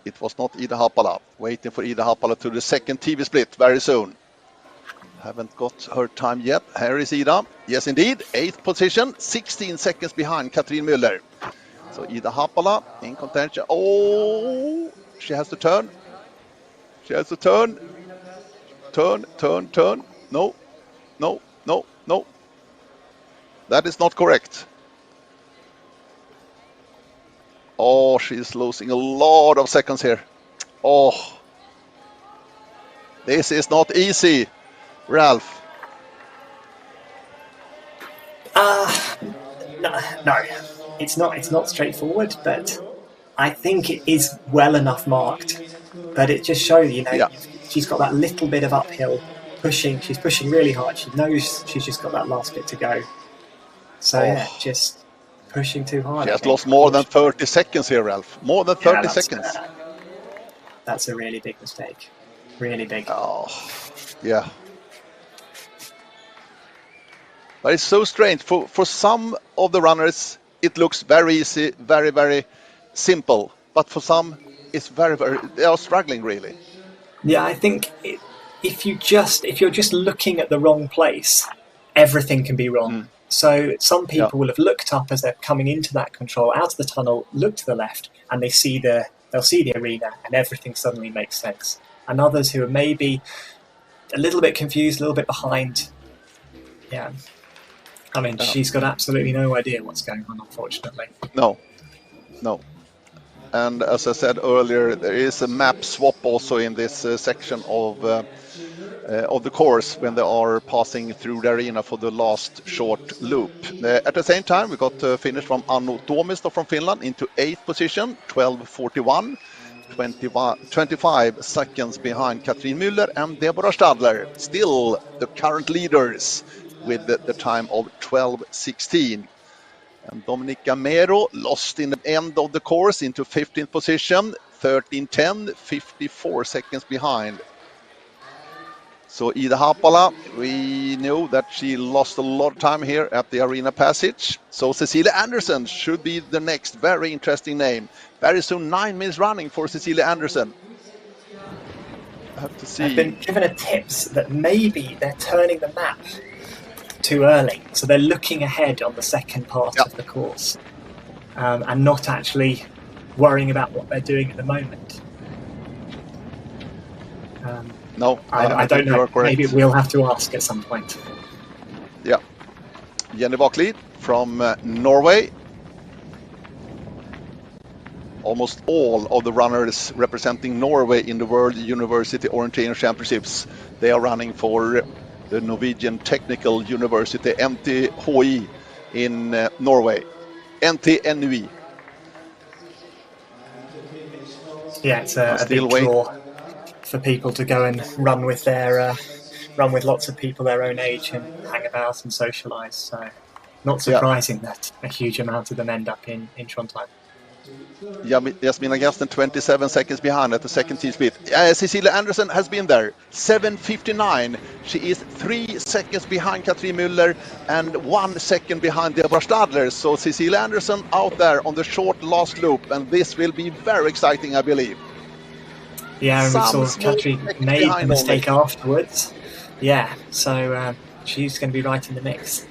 It was not Ida Haapala. Waiting for Ida Haapala to the second TV split very soon. Haven't got her time yet. Here is Ida. Yes, indeed. 8th position. 16 seconds behind Katrin Müller. So Ida Haapala in contention. Oh, she has to turn. She has to turn. Turn. No. That is not correct. Oh, she's losing a lot of seconds here. Oh, this is not easy, Ralph. No, it's not straightforward, but I think it is well enough marked. But it just shows, she's got that little bit of uphill pushing. She's pushing really hard. She knows she's just got that last bit to go. So just pushing too hard. She has lost more than 30 seconds here, Ralph. More than 30 seconds. That's a really big mistake. Really big. Oh, yeah. But it's so strange. For some of the runners, it looks very easy, very, very simple. But for some, it's very, very, they are struggling really. Yeah, I think if you're just looking at the wrong place, everything can be wrong. So some people will have looked up as they're coming into that control, out of the tunnel, look to the left, and they'll see the arena, and everything suddenly makes sense. And others who are maybe a little bit confused, a little bit behind, I mean, she's got absolutely no idea what's going on, unfortunately. No. And as I said earlier, there is a map swap also in this section of the course when they are passing through the arena for the last short loop. At the same time, we got a finish from Anu Tuomisto from Finland into 8th position, 12:41. 25 seconds behind Katrin Müller and Deborah Stadler, still the current leaders with the time of 12:16. And Dominica Mero lost in the end of the course into 15th position, 13:10, 54 seconds behind. So Ida Haapala, we know that she lost a lot of time here at the arena passage. So Cecilia Anderson should be the next very interesting name. Very soon, 9 minutes running for Cecilia Anderson. I have to see. I've been given a tips that maybe they're turning the map too early. So they're looking ahead on the second part of the course and not actually worrying about what they're doing at the moment. No, I don't know. Maybe we'll have to ask at some point. Yeah. Jenny Baklid from Norway. Almost all of the runners representing Norway in the World University Orienteering Championships, they are running for the Norwegian Technical University, NTHI, in Norway. NTNUI. Yeah, it's a big draw for people to go and run with lots of people their own age and hang about and socialise. So, not surprising that a huge amount of them end up in Trondheim. Jasmina Gaston 27 seconds behind at the second team split. Cecilia Anderson has been there, 7:59. She is 3 seconds behind Katrin Müller and 1 second behind Deborah Stadler. So Cecilia Anderson out there on the short last loop, and this will be very exciting, I believe. Yeah, and we saw Katrin made the mistake afterwards. Yeah, so she's going to be right in the mix.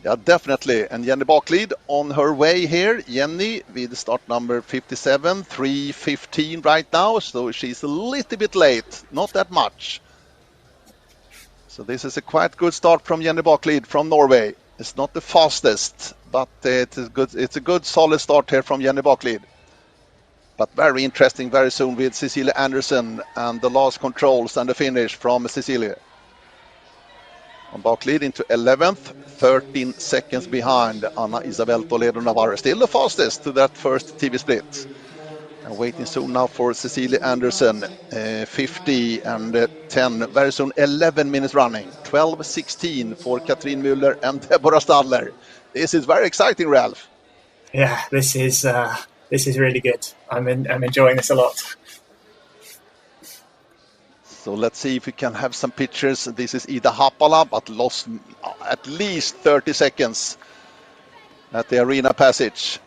Yeah, definitely. And Jenny Baklid on her way here. Jenny with start number 57, 3:15 right now. So she's a little bit late, not that much. So this is a quite good start from Jenny Baklid from Norway. It's not the fastest, but it's a good solid start here from Jenny Baklid. But very interesting very soon with Cecilia Anderson and the last controls and the finish from Cecilia. On Baklid into 11th, 13 seconds behind Ana Isabel Toledo Navarro. Still the fastest to that first TV split. And waiting soon now for Cecilia Anderson, 50 and 10, very soon 11 minutes running. 12:16 for Katrin Müller and Deborah Stadler. This is very exciting, Ralph. Yeah, this is really good. I'm enjoying this a lot. So let's see if we can have some pictures. This is Ida Haapala, but lost at least 30 seconds at the arena passage.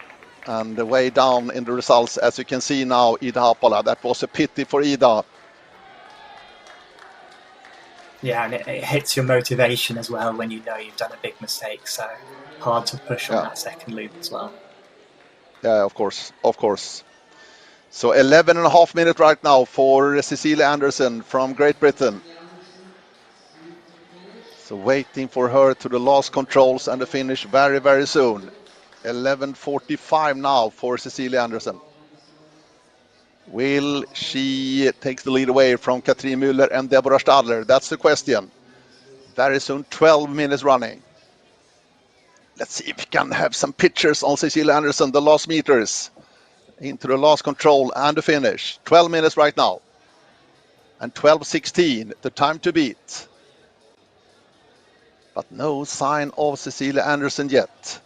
And way down in the results, as you can see now, Ida Haapala. That was a pity for Ida. Yeah, and it hits your motivation as well when you know you've done a big mistake. So hard to push on that second loop as well. Yeah, of course. So 11 and a half minutes right now for Cecilia Anderson from Great Britain. So waiting for her to the last controls and the finish very, very soon. 11:45 now for Cecilia Anderson. Will she take the lead away from Katrin Müller and Deborah Stadler? That's the question. Very soon, 12 minutes running. Let's see if we can have some pictures on Cecilia Anderson, the last meters. Into the last control and the finish. 12 minutes right now. And 12:16, the time to beat. But no sign of Cecilia Anderson yet.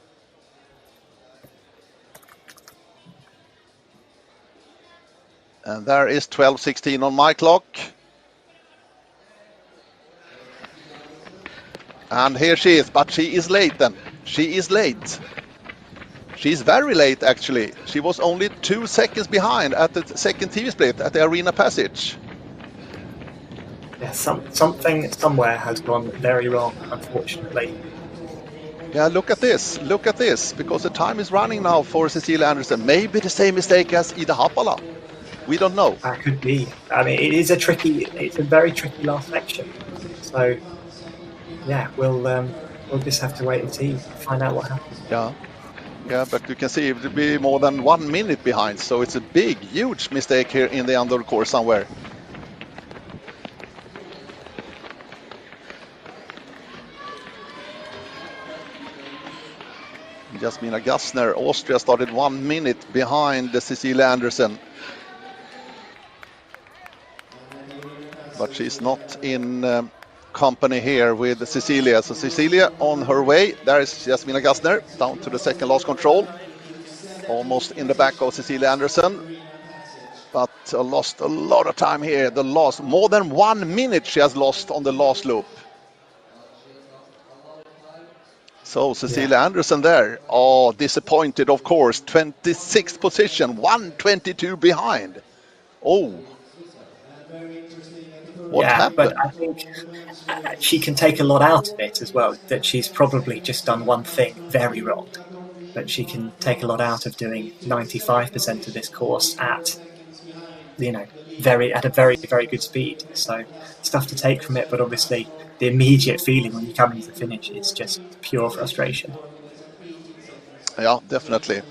And there is 12:16 on my clock. And here she is, but she is late then. She is late. She's very late, actually. She was only 2 seconds behind at the second TV split at the arena passage. Yeah, something somewhere has gone very wrong, unfortunately. Yeah, look at this, because the time is running now for Cecilia Anderson. Maybe the same mistake as Ida Haapala. We don't know. That could be. I mean, it's a very tricky last section. So, yeah, we'll just have to wait and see, find out what happens. Yeah, but you can see it will be more than 1 minute behind, so it's a big, huge mistake here in the under course somewhere. Jasmina Gassner, Austria, started 1 minute behind Cecilia Anderson. But she's not in company here with Cecilia. So Cecilia on her way. There is Jasmina Gassner down to the second last control. Almost in the back of Cecilia Anderson. But lost a lot of time here. The last, more than 1 minute she has lost on the last loop. So Cecilia Anderson there. Oh, disappointed, of course. 26th position, 1:22 behind. Oh, what But happened? I think she can take a lot out of it as well, that she's probably just done one thing very wrong. But she can take a lot out of doing 95% of this course at, at a very, very good speed. So stuff to take from it, but obviously the immediate feeling when you come into the finish is just pure frustration. Yeah, definitely.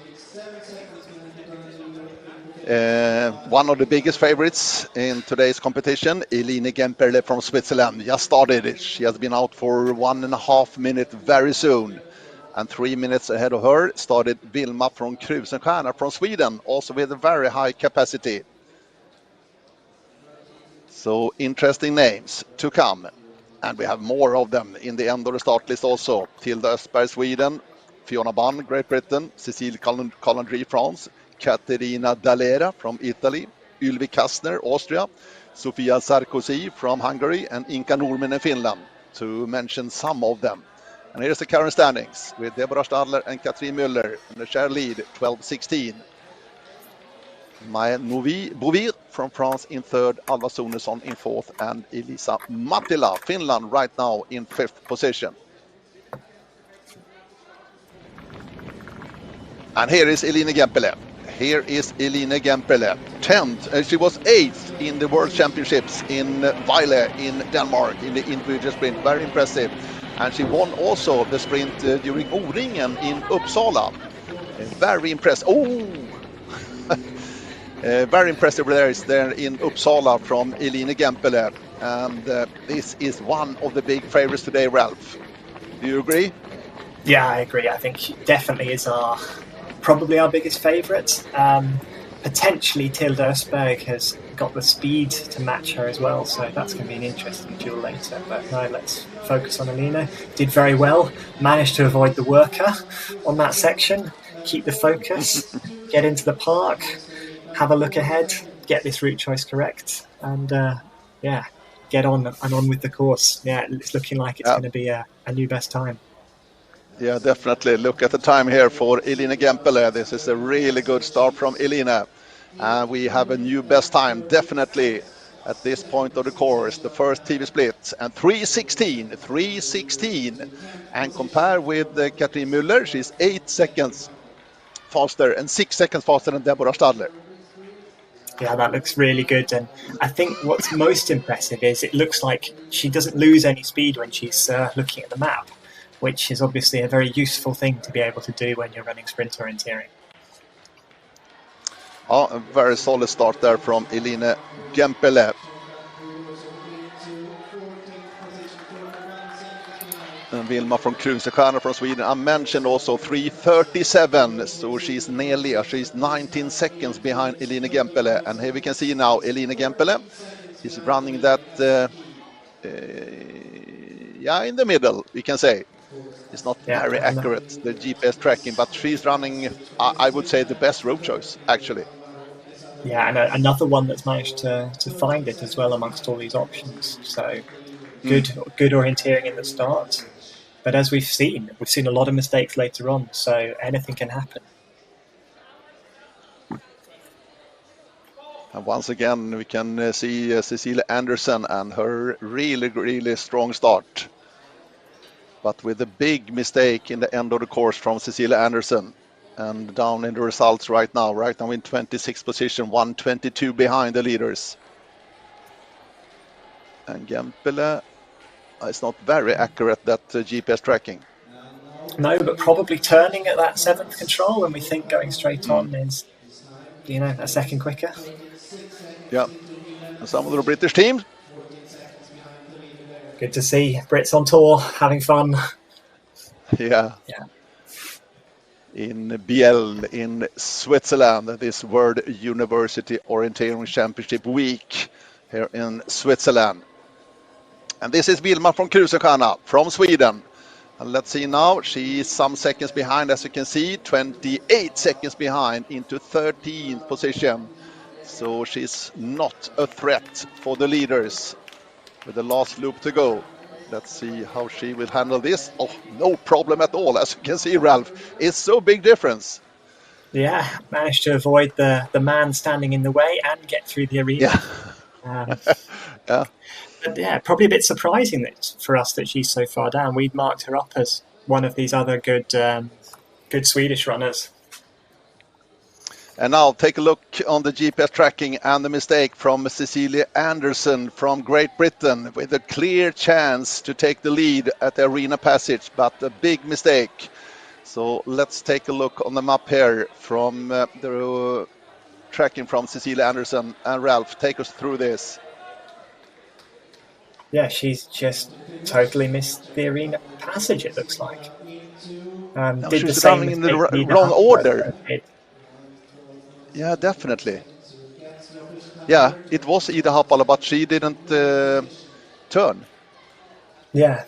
One of the biggest favorites in today's competition, Eline Gemperle from Switzerland, just started. She has been out for 1.5 minutes very soon. And 3 minutes ahead of her started Vilma from Krusenstjerna from Sweden, also with a very high capacity. So interesting names to come. And we have more of them in the end of the start list also. Tilda Östberg, Sweden, Fiona Bunn, Great Britain, Cécile Collandry, France, Caterina Dallera from Italy, Ylvi Kastner, Austria, Sofia Sarkozy from Hungary, and Inka Nurminen, Finland, to mention some of them. And here's the current standings with Deborah Stadler and Katrin Müller in the share lead, 12-16. Maya Bouvir from France in third, Alva Sunesson in fourth, and Elisa Mattila, Finland, right now in fifth position. And here is Eline Gemperle. Here is Eline Gemperle, 10th. She was 8th in the World Championships in Vejle in Denmark in the individual sprint. Very impressive. And she won also the sprint during O-ringen in Uppsala. Very impressive. Oh! Very impressive race there in Uppsala from Eline Gemperle. And this is one of the big favorites today, Ralph. Do you agree? Yeah, I agree. I think she definitely is probably our biggest favourite. Potentially Tilda Östberg has got the speed to match her as well, so that's going to be an interesting duel later. But no, let's focus on Eline. Did very well, managed to avoid the worker on that section, keep the focus, get into the park, have a look ahead, get this route choice correct, and get on with the course. Yeah, it's looking like it's going to be a new best time. Yeah, definitely. Look at the time here for Eline Gemperle. This is a really good start from Eline. We have a new best time, definitely, at this point of the course. The first TV split, and 3:16. And compare with Katrin Müller, she's 8 seconds faster and 6 seconds faster than Deborah Stadler. Yeah, that looks really good. And I think what's most impressive is it looks like she doesn't lose any speed when she's looking at the map, which is obviously a very useful thing to be able to do when you're running sprint orienteering. Oh, a very solid start there from Eline Gemperle. And Vilma from Krusenstjerna from Sweden. I mentioned also 3:37, so she's 19 seconds behind Eline Gemperle. And here we can see now Eline Gemperle is running that, in the middle, we can say. It's not very accurate, the GPS tracking, but she's running, I would say, the best road choice, actually. Yeah, and another one that's managed to find it as well amongst all these options. So good orienteering in the start. But as we've seen a lot of mistakes later on, so anything can happen. And once again, we can see Cecilia Anderson and her really, really strong start. But with a big mistake in the end of the course from Cecilia Anderson. And down in the results right now in 26th position, 1:22 behind the leaders. And Gemperle, it's not very accurate, that GPS tracking. No, but probably turning at that 7th control when we think going straight on is, a second quicker. Yeah. And some of the British teams. Good to see Brits on tour, having fun. Yeah. In Biel in Switzerland, this World University Orienteering Championship week here in Switzerland. And this is Vilma from Krusenstjerna from Sweden. And let's see now, she's some seconds behind, as you can see, 28 seconds behind into 13th position. So she's not a threat for the leaders with the last loop to go. Let's see how she will handle this. Oh, no problem at all, as you can see, Ralph. It's so big difference. Yeah, managed to avoid the man standing in the way and get through the arena. Yeah. Yeah. But yeah, probably a bit surprising that for us that she's so far down. We'd marked her up as one of these other good Swedish runners. And now take a look on the GPS tracking and the mistake from Cecilia Anderson from Great Britain with a clear chance to take the lead at the arena passage, but a big mistake. So let's take a look on the map here from the tracking from Cecilia Anderson. And Ralph, take us through this. Yeah, she's just totally missed the arena passage, it looks like. No, Did she the was same running in the mistake wrong order. did. Yeah, definitely. Yeah, it was Ida Haapala, but she didn't turn. Yeah.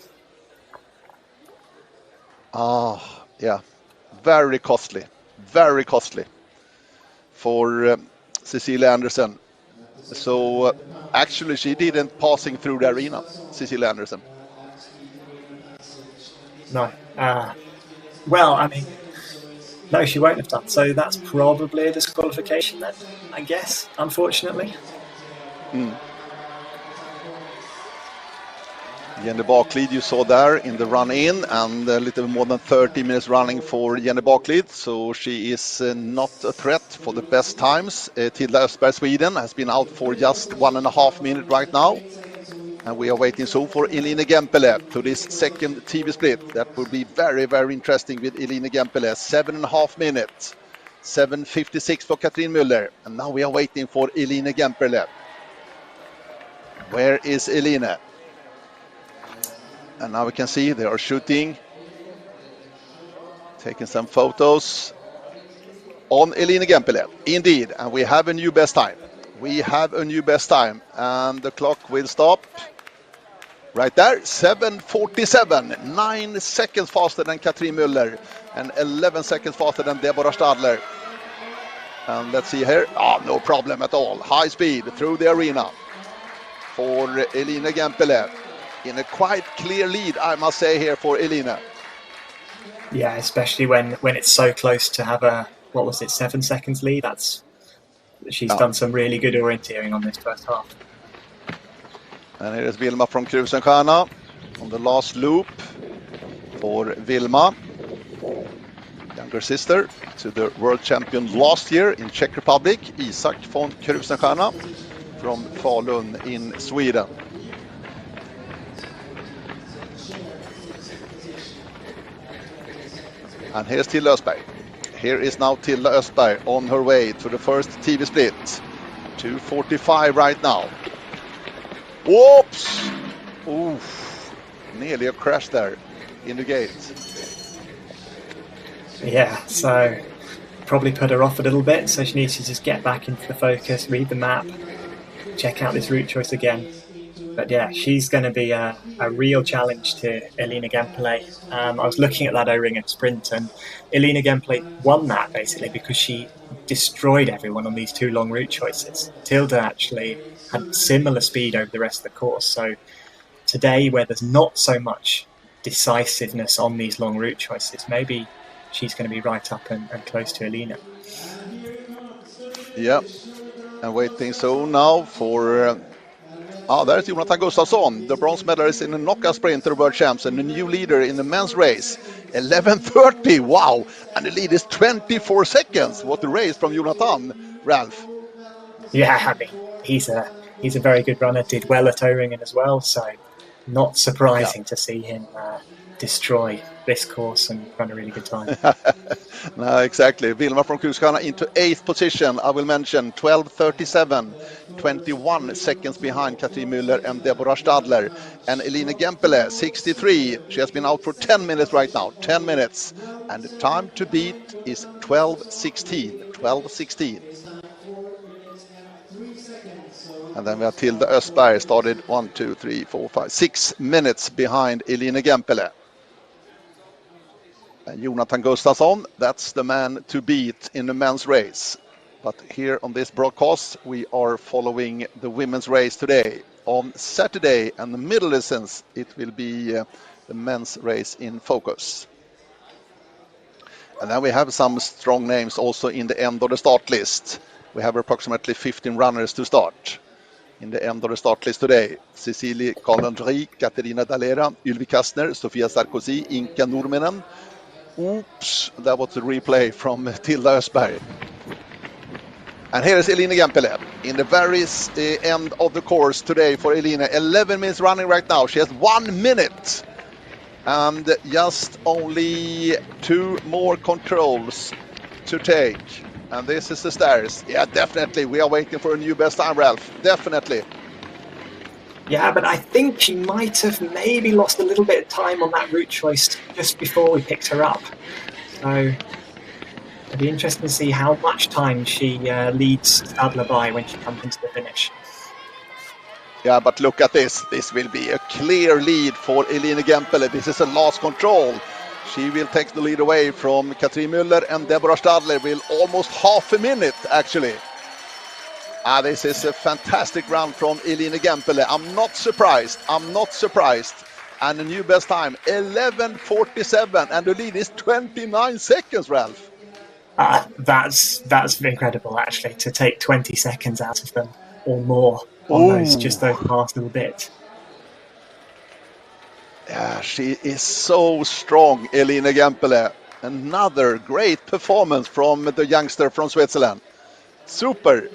Yeah. Very costly for Cecilia Anderson. So actually she didn't passing through the arena, Cecilia Anderson. No. Well, I mean, no, she won't have done. So that's probably a disqualification then, I guess, unfortunately. Jenny Baklid you saw there in the run-in, and a little more than 30 minutes running for Jenny Baklid. So she is not a threat for the best times. Tilda Östberg, Sweden, has been out for just 1.5 minutes right now. And we are waiting so for Elina Gempele to this second TV split. That will be very, very interesting with Elina Gempele. 7.5 minutes. 7.56 for Katrin Müller. And now we are waiting for Elina Gempele. Where is Elina? And now we can see they are shooting. Taking some photos on Elina Gempele. Indeed. And we have a new best time. And the clock will stop. Right there, 7:47, 9 seconds faster than Katrin Müller and 11 seconds faster than Deborah Stadler. And let's see here, no problem at all. High speed through the arena for Elina Gempele. In a quite clear lead, I must say, here for Elina. Yeah, especially when it's so close to have a, 7 seconds lead. She's done some really good orienteering on this first half. And here is Vilma from Krusenstjerna on the last loop for Vilma, younger sister to the world champion last year in Czech Republic, Isak von Krusenstjerna from Falun in Sweden. And here's Tilda Östberg. Here is now Tilda Östberg on her way to the first TV split. 2:45 right now. Whoops! Oof. Nearly a crash there in the gate. Yeah, so probably put her off a little bit, so she needs to just get back into the focus, read the map, check out this route choice again. But yeah, she's going to be a real challenge to Elina Gempele. I was looking at that O-Ring sprint, and Elina Gempele won that basically because she destroyed everyone on these two long route choices. Tilda actually had similar speed over the rest of the course. So today, where there's not so much decisiveness on these long route choices, maybe she's going to be right up and close to Elina. Yeah, and waiting so now for... there's Jonathan Gustafsson, the bronze medalist in the knockout sprint to the world champs and the new leader in the men's race. 11:30, wow! And the lead is 24 seconds. What a race from Jonathan, Ralph. Yeah, I mean, he's a very good runner, did well at O-Ringen as well, so not surprising to see him destroy this course and run a really good time. No, exactly. Vilma from Krusenstjerna into 8th position. I will mention 12:37, 21 seconds behind Katrin Müller and Deborah Stadler. And Elina Gempele, 63. She has been out for 10 minutes right now, 10 minutes. And the time to beat is 12:16. And then we have Tilda Östberg started 1, 2, 3, 4, 5, 6 minutes behind Eline Gempele. And Jonathan Gustafsson, that's the man to beat in the men's race. But here on this broadcast, we are following the women's race today. On Saturday and the middle distance, it will be the men's race in focus. And then we have some strong names also in the end of the start list. We have approximately 15 runners to start in the end of the start list today. Cecilie Karlandry, Katerina Dalera, Ylvi Kastner, Sofia Sarkozy, Inka Nurminen. Oops, that was a replay from Tilda Östberg. And here is Eline Gempele in the very end of the course today for Eline. 11 minutes running right now. She has 1 minute and just only 2 more controls to take. And this is the stairs. Yeah, definitely. We are waiting for a new best time, Ralph. Definitely. Yeah, but I think she might have maybe lost a little bit of time on that route choice just before we picked her up. So it'll be interesting to see how much time she leads Stadler by when she comes into the finish. Yeah, but look at this. This will be a clear lead for Eline Gempele. This is a last control. She will take the lead away from Katrin Müller, and Deborah Stadler will almost half a minute, actually. This is a fantastic run from Eline Gempele. I'm not surprised. And a new best time, 11:47, and the lead is 29 seconds, Ralph. That's incredible, actually, to take 20 seconds out of them or more on those last little bit. Yeah, she is so strong, Eline Gempele. Another great performance from the youngster from Switzerland. Super.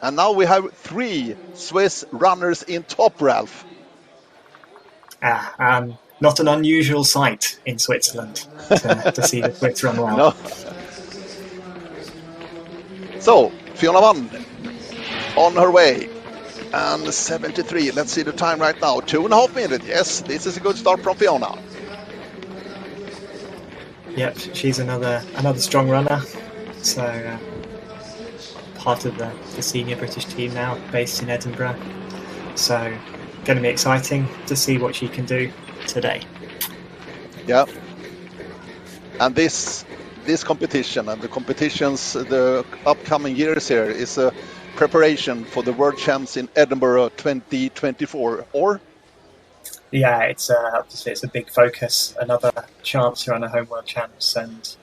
And now we have 3 Swiss runners in top, Ralph. Not an unusual sight in Switzerland to see the Swiss run well. No. So, Fiona Wand on her way. And 73, let's see the time right now. 2.5 minutes. Yes, this is a good start from Fiona. Yep, she's another strong runner. So part of the senior British team now, based in Edinburgh. So going to be exciting to see what she can do today. Yeah. And this competition and the competitions the upcoming years here is a preparation for the World Champs in Edinburgh 2024, or? Yeah, it's a big focus. Another chance to run a home World Champs, and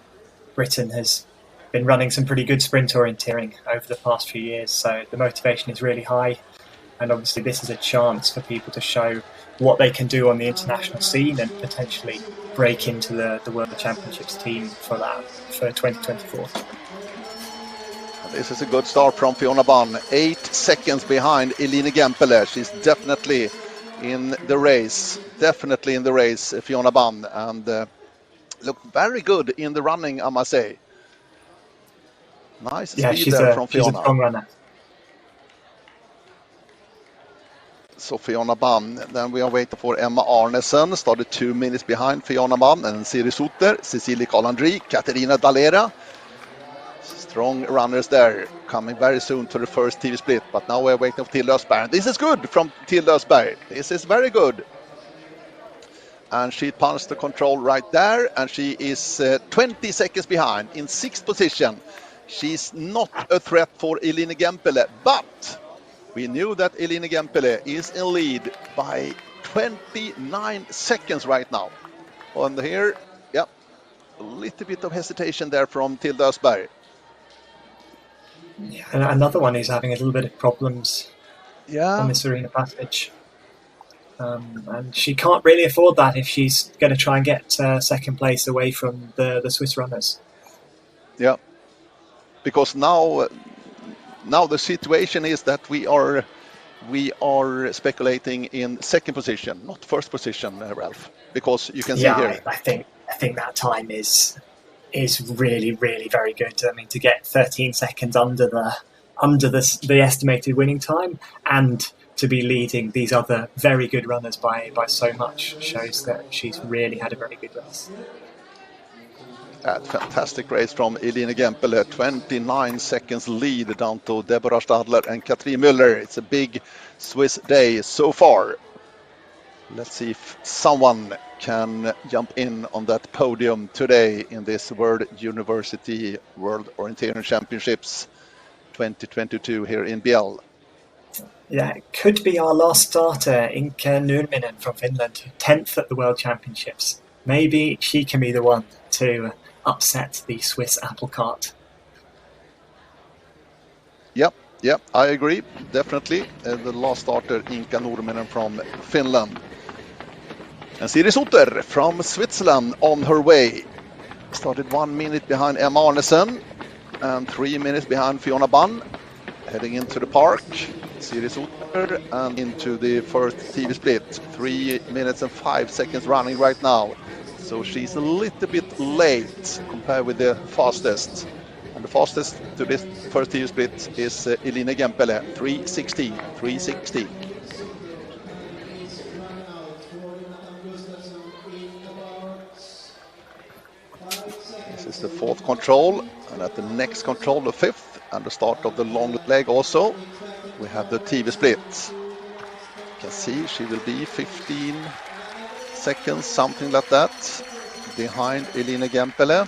Britain has been running some pretty good sprint orienteering over the past few years, so the motivation is really high, and obviously this is a chance for people to show what they can do on the international scene and potentially break into the World Championships team for 2024. This is a good start from Fiona Bunn. 8 seconds behind Eline Gempele. She's definitely in the race. Fiona Bunn. And looked very good in the running, I must say. Nice speed there from Fiona. She's a strong runner. So Fiona Bunn. Then we are waiting for Emma Arnesen. Started 2 minutes behind Fiona Bunn. And Siri Sutter, Cecilie Karlandry, Katerina Dalera. Strong runners there, coming very soon to the first TV split. But now we're waiting for Tilda Östberg. This is good from Tilda Östberg. This is very good. And she punched the control right there. And she is 20 seconds behind in 6th position. She's not a threat for Eline Gempele. But we knew that Eline Gempele is in lead by 29 seconds right now. And here, yeah, a little bit of hesitation there from Tilda Östberg. Yeah, and another one who's having a little bit of problems on this arena passage. And she can't really afford that if she's going to try and get second place away from the Swiss runners. Yeah, because now the situation is that we are speculating in second position, not first position, Ralph. Because you can see here. I think that time is really, really very good. I mean, to get 13 seconds under the estimated winning time and to be leading these other very good runners by so much shows that she's really had a very good race. Fantastic race from Elina Gempele. 29 seconds lead down to Deborah Stadler and Katrin Müller. It's a big Swiss day so far. Let's see if someone can jump in on that podium today in this World University World Orienteering Championships 2022 here in Biel. Yeah, it could be our last starter, Inka Nurminen from Finland, 10th at the World Championships. Maybe she can be the one to upset the Swiss apple cart. Yep, I agree, definitely. The last starter, Inka Nurminen from Finland. And Siri Soter from Switzerland on her way. Started 1 minute behind Emma Arnesen and 3 minutes behind Fiona Bunn. Heading into the park, Siri Soter, and into the first TV split. 3 minutes and 5 seconds running right now. So she's a little bit late compared with the fastest. And the fastest to this first TV split is Elina Gempele, 3:16. This is the fourth control, and at the next control, the fifth, and the start of the long leg also, we have the TV split. You can see she will be 15 seconds, something like that, behind Elina Gempele.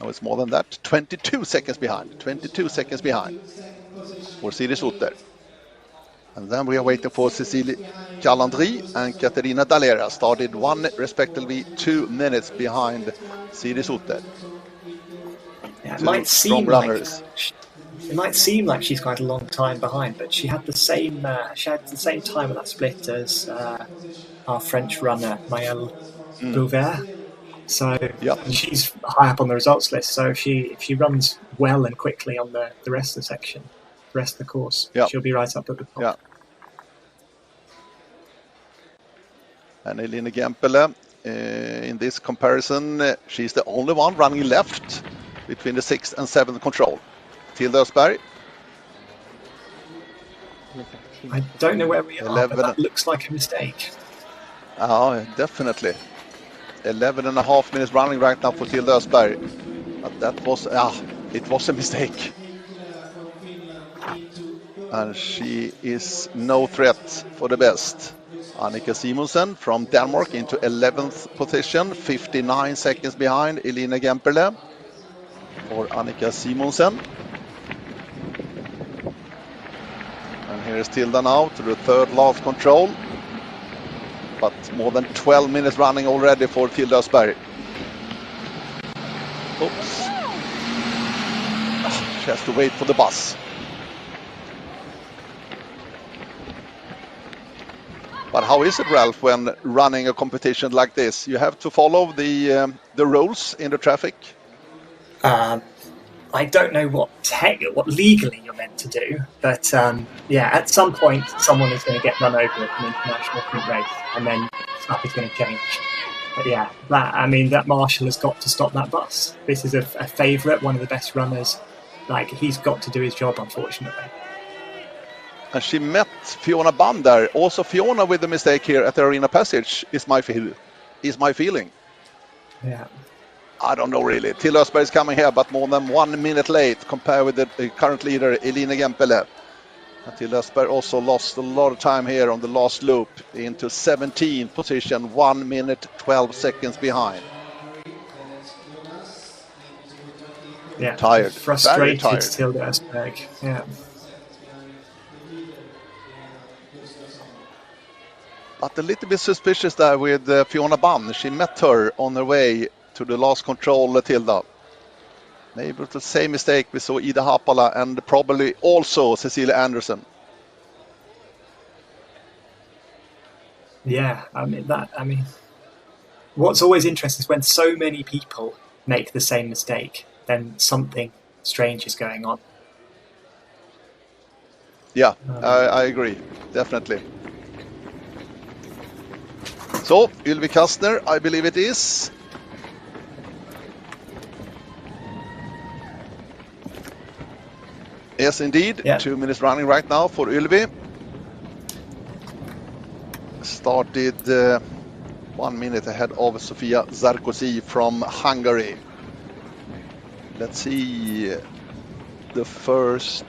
No, it's more than that, 22 seconds behind for Siri Soter. And then we are waiting for Cécile Calandry and Katerina Dalera. Started 1, respectively 2 minutes behind Siri Soter. Yeah, it might seem like she's quite a long time behind, but she had the same time at that split as our French runner Maëlle Bouvert. So she's high up on the results list. So if she runs well and quickly on the rest of the section, the rest of the course, she'll be right up at the top. Yeah. And Elina Gempele, in this comparison, she's the only one running left between the 6th and 7th control. Tilde Östberg. I don't know where we are, but that looks like a mistake. Oh, definitely. 11 and a half minutes running right now for Tilde Östberg. But that was, it was a mistake. And she is no threat for the best. Annika Simonsen from Denmark into 11th position, 59 seconds behind Elina Gempele for Annika Simonsen. And here is Tilda now to the third last control. But more than 12 minutes running already for Tilde Östberg. Oops. She has to wait for the bus. But how is it, Ralph, when running a competition like this? You have to follow the rules in the traffic? I don't know what legally you're meant to do, but at some point someone is going to get run over at an international sprint race, and then stuff is going to change. But that marshal has got to stop that bus. This is a favourite, one of the best runners. He's got to do his job, unfortunately. And she met Fiona Bunn there. Also Fiona with the mistake here at the arena passage is my feeling. Yeah. I don't know really. Tilde Östberg is coming here, but more than 1 minute late compared with the current leader, Elina Gempele. And Tilde Östberg also lost a lot of time here on the last loop into 17th position, 1 minute 12 seconds behind. Yeah, tired. Frustrated Very tired. Tilde Östberg. Yeah. But a little bit suspicious there with Fiona Bunn. She met her on her way to the last control, Tilda. Maybe it was the same mistake we saw Ida Hapala and probably also Cecilia Anderson. Yeah, what's always interesting is when so many people make the same mistake, then something strange is going on. Yeah, I agree, definitely. So, Ylvi Kastner, I believe it is. Yes, indeed. Yeah. 2 minutes running right now for Ylvi. Started 1 minute ahead of Sofia Zarkozy from Hungary. Let's see. The first,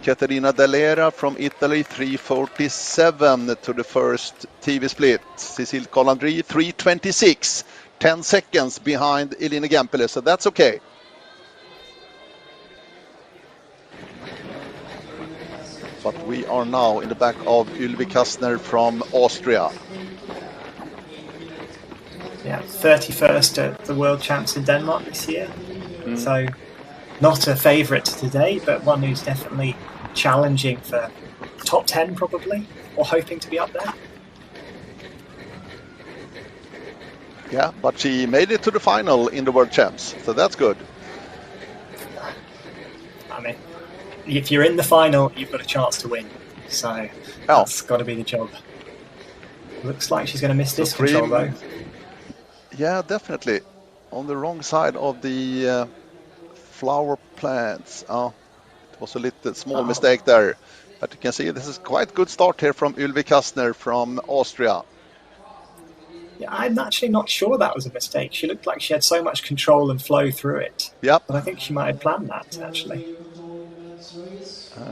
Caterina Dallera from Italy, 3:47 to the first TV split. Cécile Collandry, 3:26, 10 seconds behind Eline Gempele, so that's okay. But we are now in the back of Ylvi Kastner from Austria. Yeah, 31st at the World Champs in Denmark this year. So not a favourite today, but one who's definitely challenging for top 10 probably, or hoping to be up there. Yeah, but she made it to the final in the World Champs, so that's good. I mean, if you're in the final, you've got a chance to win. So that's got to be the job. Looks like she's going to miss this control though. Yeah, definitely. On the wrong side of the flower plants. It was a little small mistake there. But you can see this is quite good start here from Ylvi Kastner from Austria. Yeah, I'm actually not sure that was a mistake. She looked like she had so much control and flow through it. Yep. But I think she might have planned that, actually.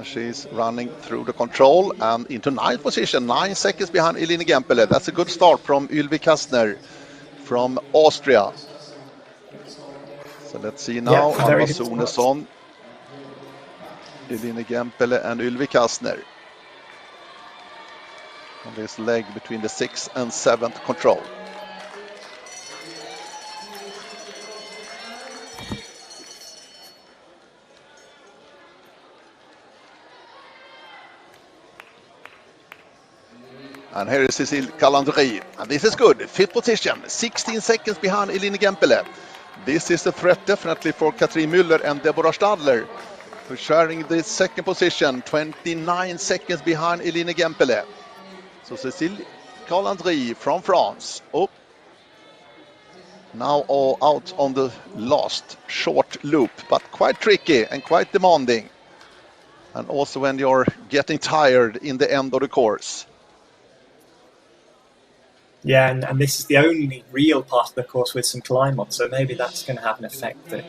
She's running through the control and into ninth position, 9 seconds behind Eline Gempele. That's a good start from Ylvi Kastner from Austria. So let's see now, Alva Sunesson, Eline Gempele and Ylvi Kastner on this leg between the 6th and 7th control. And here is Cécile Collandry, and this is good, 5th position, 16 seconds behind Eline Gempele. This is a threat definitely for Katrin Müller and Deborah Stadler, who are sharing the 2nd position, 29 seconds behind Eline Gempele. So Cécile Collandry from France. Now all out on the last short loop, but quite tricky and quite demanding. And also when you're getting tired in the end of the course. Yeah, and this is the only real part of the course with some climb on, so maybe that's going to have an effect that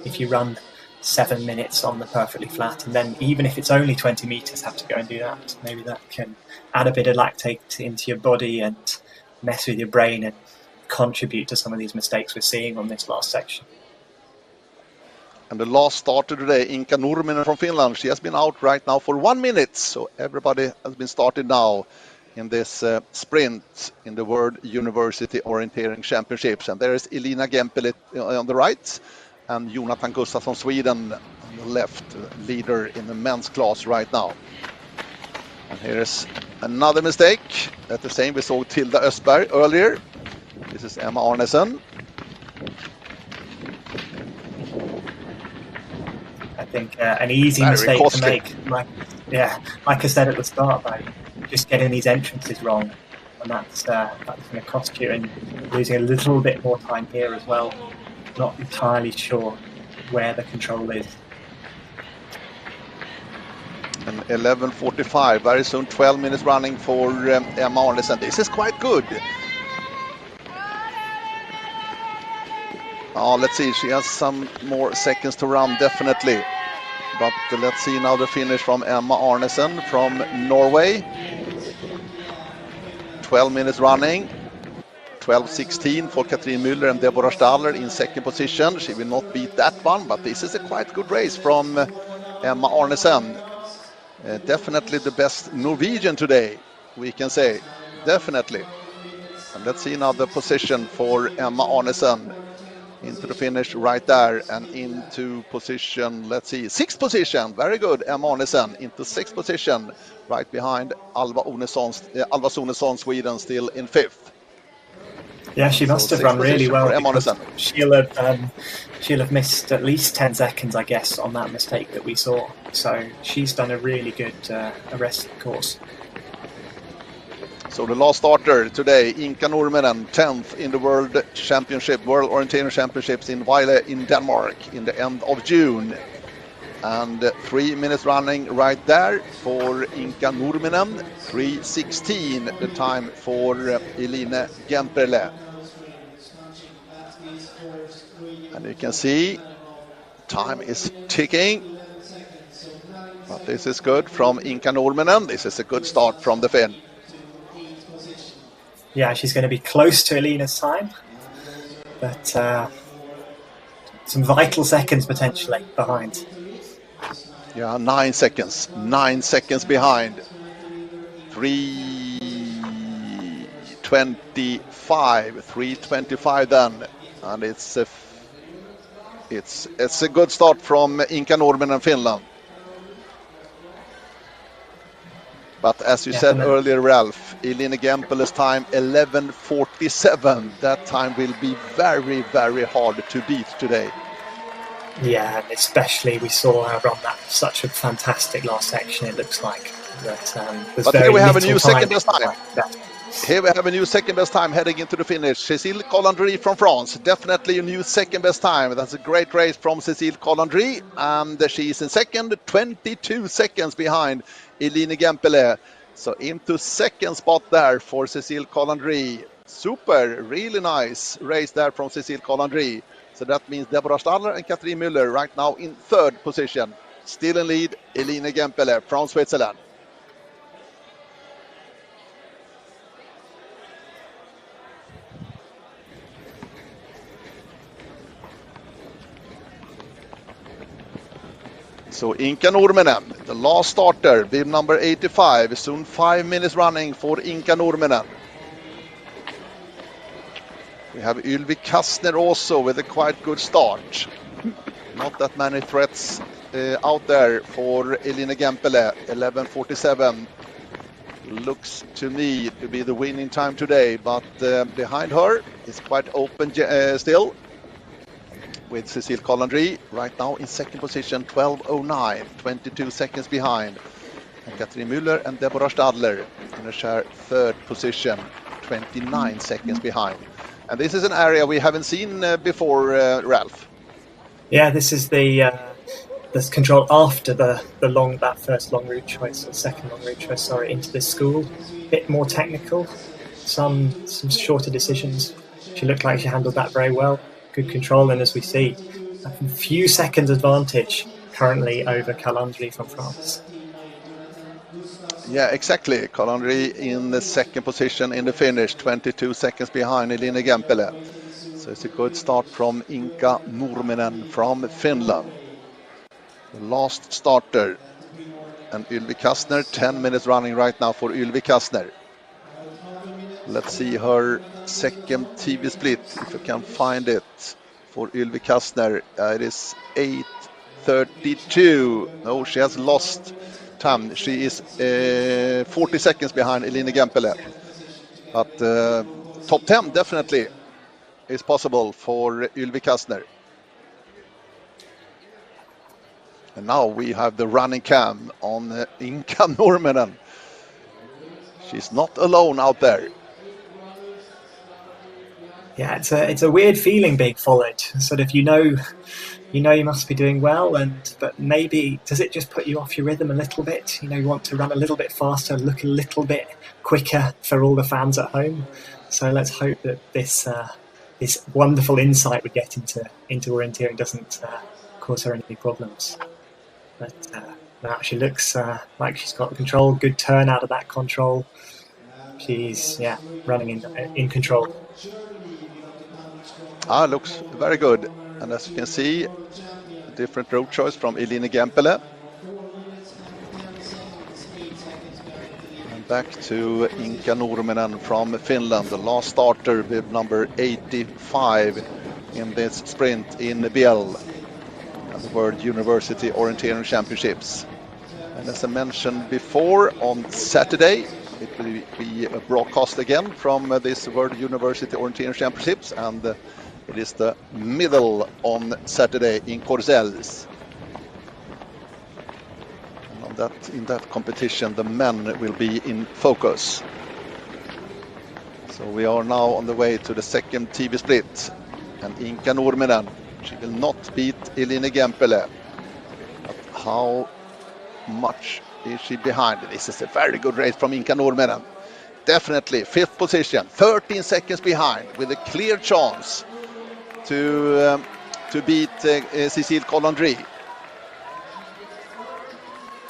if you run 7 minutes on the perfectly flat, and then even if it's only 20 meters, have to go and do that, maybe that can add a bit of lactate into your body and mess with your brain and contribute to some of these mistakes we're seeing on this last section. And the last starter today, Inka Nurminen from Finland, she has been out right now for 1 minute, so everybody has been started now in this sprint in the World University Orienteering Championships. And there is Elina Gempele on the right and Jonathan Gustaf from Sweden on the left, leader in the men's class right now. And here is another mistake. At the same, we saw Tilda Östberg earlier. This is Emma Arnesen. I think an easy mistake costly to make. Like I said at the start, though, just getting these entrances wrong, and that's going to cost you, and losing a little bit more time here as well. Not entirely sure where the control is. And 11:45, very soon 12 minutes running for Emma Arnesen. This is quite good. Let's see, she has some more seconds to run, definitely. But let's see now the finish from Emma Arnesen from Norway. 12 minutes running. 12:16 for Katrin Müller and Deborah Stadler in 2nd position. She will not beat that one, but this is a quite good race from Emma Arnesen. Definitely the best Norwegian today, we can say. Definitely. And let's see now the position for Emma Arnesen. Into the finish right there and into position, let's see, 6th position. Very good, Emma Arnesen into 6th position, right behind Alva Sunesson, Sweden, still in 5th. Yeah, she must have run really well. She'll have missed at least 10 seconds, I guess, on that mistake that we saw. So she's done a really good rest of the course. So the last starter today, Inka Nurminen, 10th in the World Orienteering Championships in Vejle in Denmark in the end of June. And 3 minutes running right there for Inka Nurminen, 3:16 the time for Eline Gempele. And you can see time is ticking. But this is good from Inka Nurminen. This is a good start from the Finn. Yeah, she's going to be close to Elina's time, but some vital seconds potentially behind. Yeah, 9 seconds. 9 seconds behind. 3:25. 3:25 then, and it's a good start from Inka Nurminen, Finland. But as you said earlier, Ralph, Elina Gempele's time 11:47. That time will be very, very hard to beat today. Yeah, and especially we saw her run that such a fantastic last section. It looks like that. But here we have a new second best time. That. Here we have a new second best time heading into the finish. Cécile Collandry from France, definitely a new second best time. That's a great race from Cécile Collandry, and she is in second, 22 seconds behind Elina Gempele. So into second spot there for Cécile Collandry. Super, really nice race there from Cécile Collandry. So that means Deborah Stadler and Catherine Müller right now in third position. Still in lead, Elina Gempele from Switzerland. So Inka Nurminen, the last starter, bib number 85, soon 5 minutes running for Inka Nurminen. We have Ylvi Kastner also with a quite good start. Not that many threats out there for Elina Gempele. 11:47 looks to me to be the winning time today, but behind her is quite open still, with Cécile Collandry right now in second position, 12:09, 22 seconds behind. And Catherine Müller and Deborah Stadler in a share third position, 29 seconds behind. And this is an area we haven't seen before, Ralph. Yeah, this is the control after that first long route choice, or second long route choice, sorry, into this school. A bit more technical, some shorter decisions. She looked like she handled that very well. Good control, and as we see, a few seconds advantage currently over Collandry from France. Yeah, exactly. Collandry in the second position in the finish, 22 seconds behind Elina Gempele. So it's a good start from Inka Nurminen from Finland. The last starter. And Ylvi Kastner, 10 minutes running right now for Ylvi Kastner. Let's see her second TV split, if you can find it, for Ylvi Kastner. It is 8:32. No, she has lost time. She is 40 seconds behind Elina Gempele. But top 10 definitely is possible for Ylvi Kastner. And now we have the running cam on Inka Nurminen. She's not alone out there. Yeah, it's a weird feeling being followed. Sort of, you know you must be doing well, but maybe does it just put you off your rhythm a little bit? You want to run a little bit faster, look a little bit quicker for all the fans at home. So let's hope that this wonderful insight we get into orienteering doesn't cause her any problems. But now she looks like she's got control. Good turn out of that control. She's running in control. Looks very good. And as you can see, a different road choice from Elina Gempele. And back to Inka Nurminen from Finland, the last starter with number 85 in this sprint in Biel at the World University Orienteering Championships. And as I mentioned before, on Saturday it will be a broadcast again from this World University Orienteering Championships, and it is the middle on Saturday in Courcelles. And in that competition, the men will be in focus. So we are now on the way to the second TV split. And Inka Nurminen, she will not beat Elina Gempele. But how much is she behind? This is a very good race from Inka Nurminen. Definitely fifth position, 13 seconds behind, with a clear chance to to beat Cécile Collandry.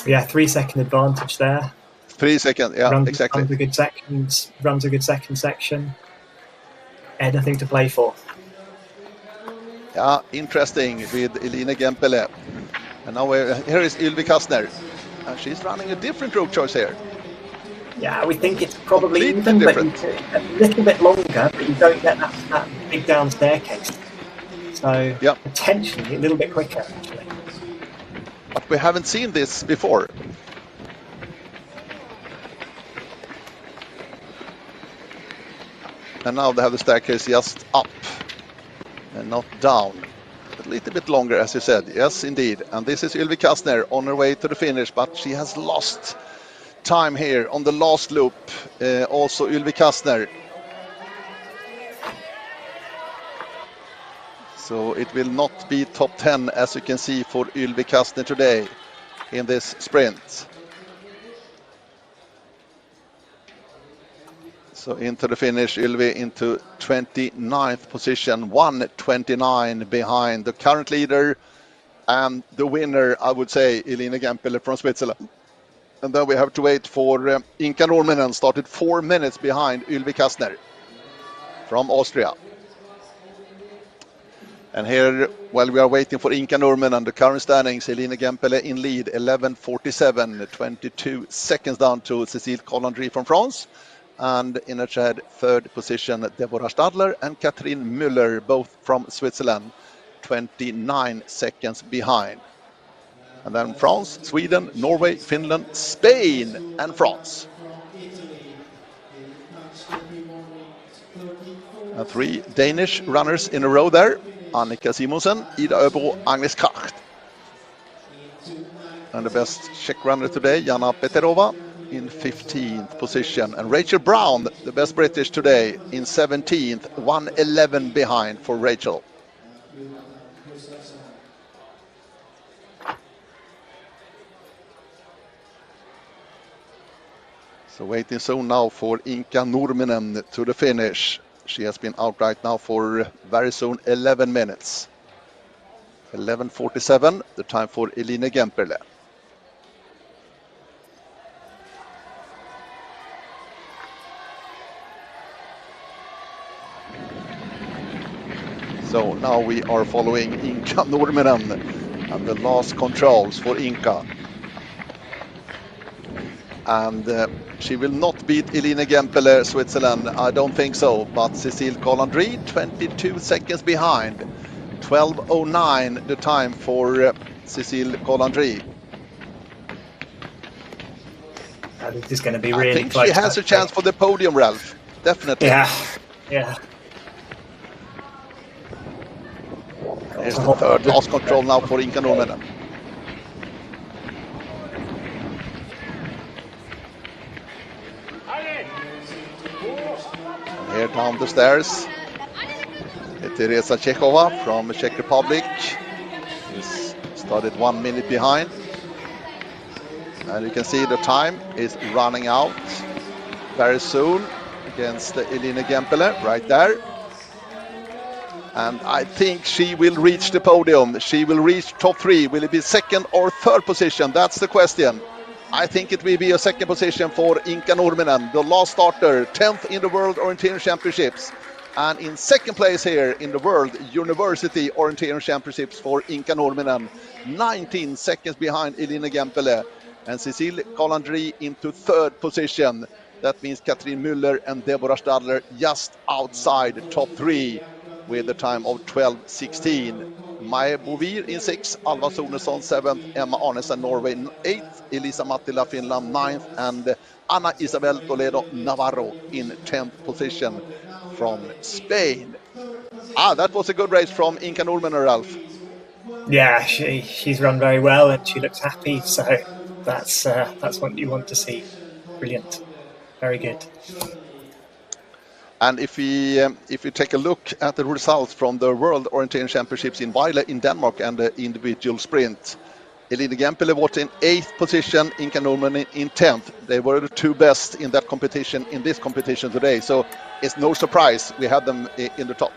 Yeah, 3 second advantage there. 3 seconds, yeah, exactly. Runs a good second section. Anything to play for. Yeah, interesting with Elina Gempele. And now here is Ylvi Kastner. And she's running a different route choice here. Yeah, we think it's probably Completely even, different. but a little bit longer, but you don't get that big down staircase. So yeah, potentially a little bit quicker, actually. But we haven't seen this before. And now they have the staircase just up and not down. A little bit longer, as you said. Yes, indeed. And this is Ylvi Kastner on her way to the finish, but she has lost time here on the last loop. Also Ylvi Kastner. So it will not be top 10, as you can see, for Ylvi Kastner today in this sprint. So into the finish, Ylvi into 29th position, 1:29 behind the current leader and the winner, I would say, Elina Gempele from Switzerland. And then we have to wait for Inka Nurminen, started 4 minutes behind Ylvi Kastner from Austria. And here, while we are waiting for Inka Nurminen, the current standings, Elina Gempele in lead, 11:47, 22 seconds down to Cécile Collandry from France. And in a third position, Deborah Stadler and Catherine Müller, both from Switzerland, 29 seconds behind. And then France, Sweden, Norway, Finland, Spain, and France. And 3 Danish runners in a row there. Annika Simonsen, Ida Öbro, Agnes Kracht. And the best Czech runner today, Jana Peterova, in 15th position. And Rachel Brown, the best British today, in 17th, 1:11 behind for Rachel. So waiting soon now for Inka Nurminen to the finish. She has been out right now for very soon 11 minutes. 11:47, the time for Elina Gempele. So now we are following Inka Nurminen and the last controls for Inka. And she will not beat Elina Gempele, Switzerland, I don't think so. But Cécile Collandry, 22 seconds behind. 12:09 the time for Cécile Collandry. This is going to be really I think close. she has a chance for the podium, Ralph. Definitely. Yeah. Here's the third last control now for Inka Nurminen. Here down the stairs, Teresa Chechova from the Czech Republic is started 1 minute behind. And you can see the time is running out very soon against Elina Gempele right there. And I think she will reach the podium. She will reach top 3. Will it be second or third position? That's the question. I think it will be a second position for Inka Nurminen, the last starter, 10th in the World Orienteering Championships. And in second place here in the World University Orienteering Championships for Inka Nurminen, 19 seconds behind Elina Gempele. And Cécile Collandry into third position. That means Catherine Müller and Deborah Stadler just outside top 3 with a time of 12:16. Maja Bovir in 6th, Alva Sonesson 7th, Emma Arnesen Norway 8th, Elisa Mattila Finland 9th, and Ana Isabel Toledo Navarro in 10th position from Spain. That was a good race from Inka Nurminen, Ralph. Yeah, she's run very well and she looks happy, so that's what you want to see. Brilliant, very good. And if we take a look at the results from the World Orienteering Championships in Vejle in Denmark and the individual sprint, Elina Gempele was in 8th position, Inka Nurminen in 10th. They were the 2 best in that competition, in this competition today. So it's no surprise we have them in the top.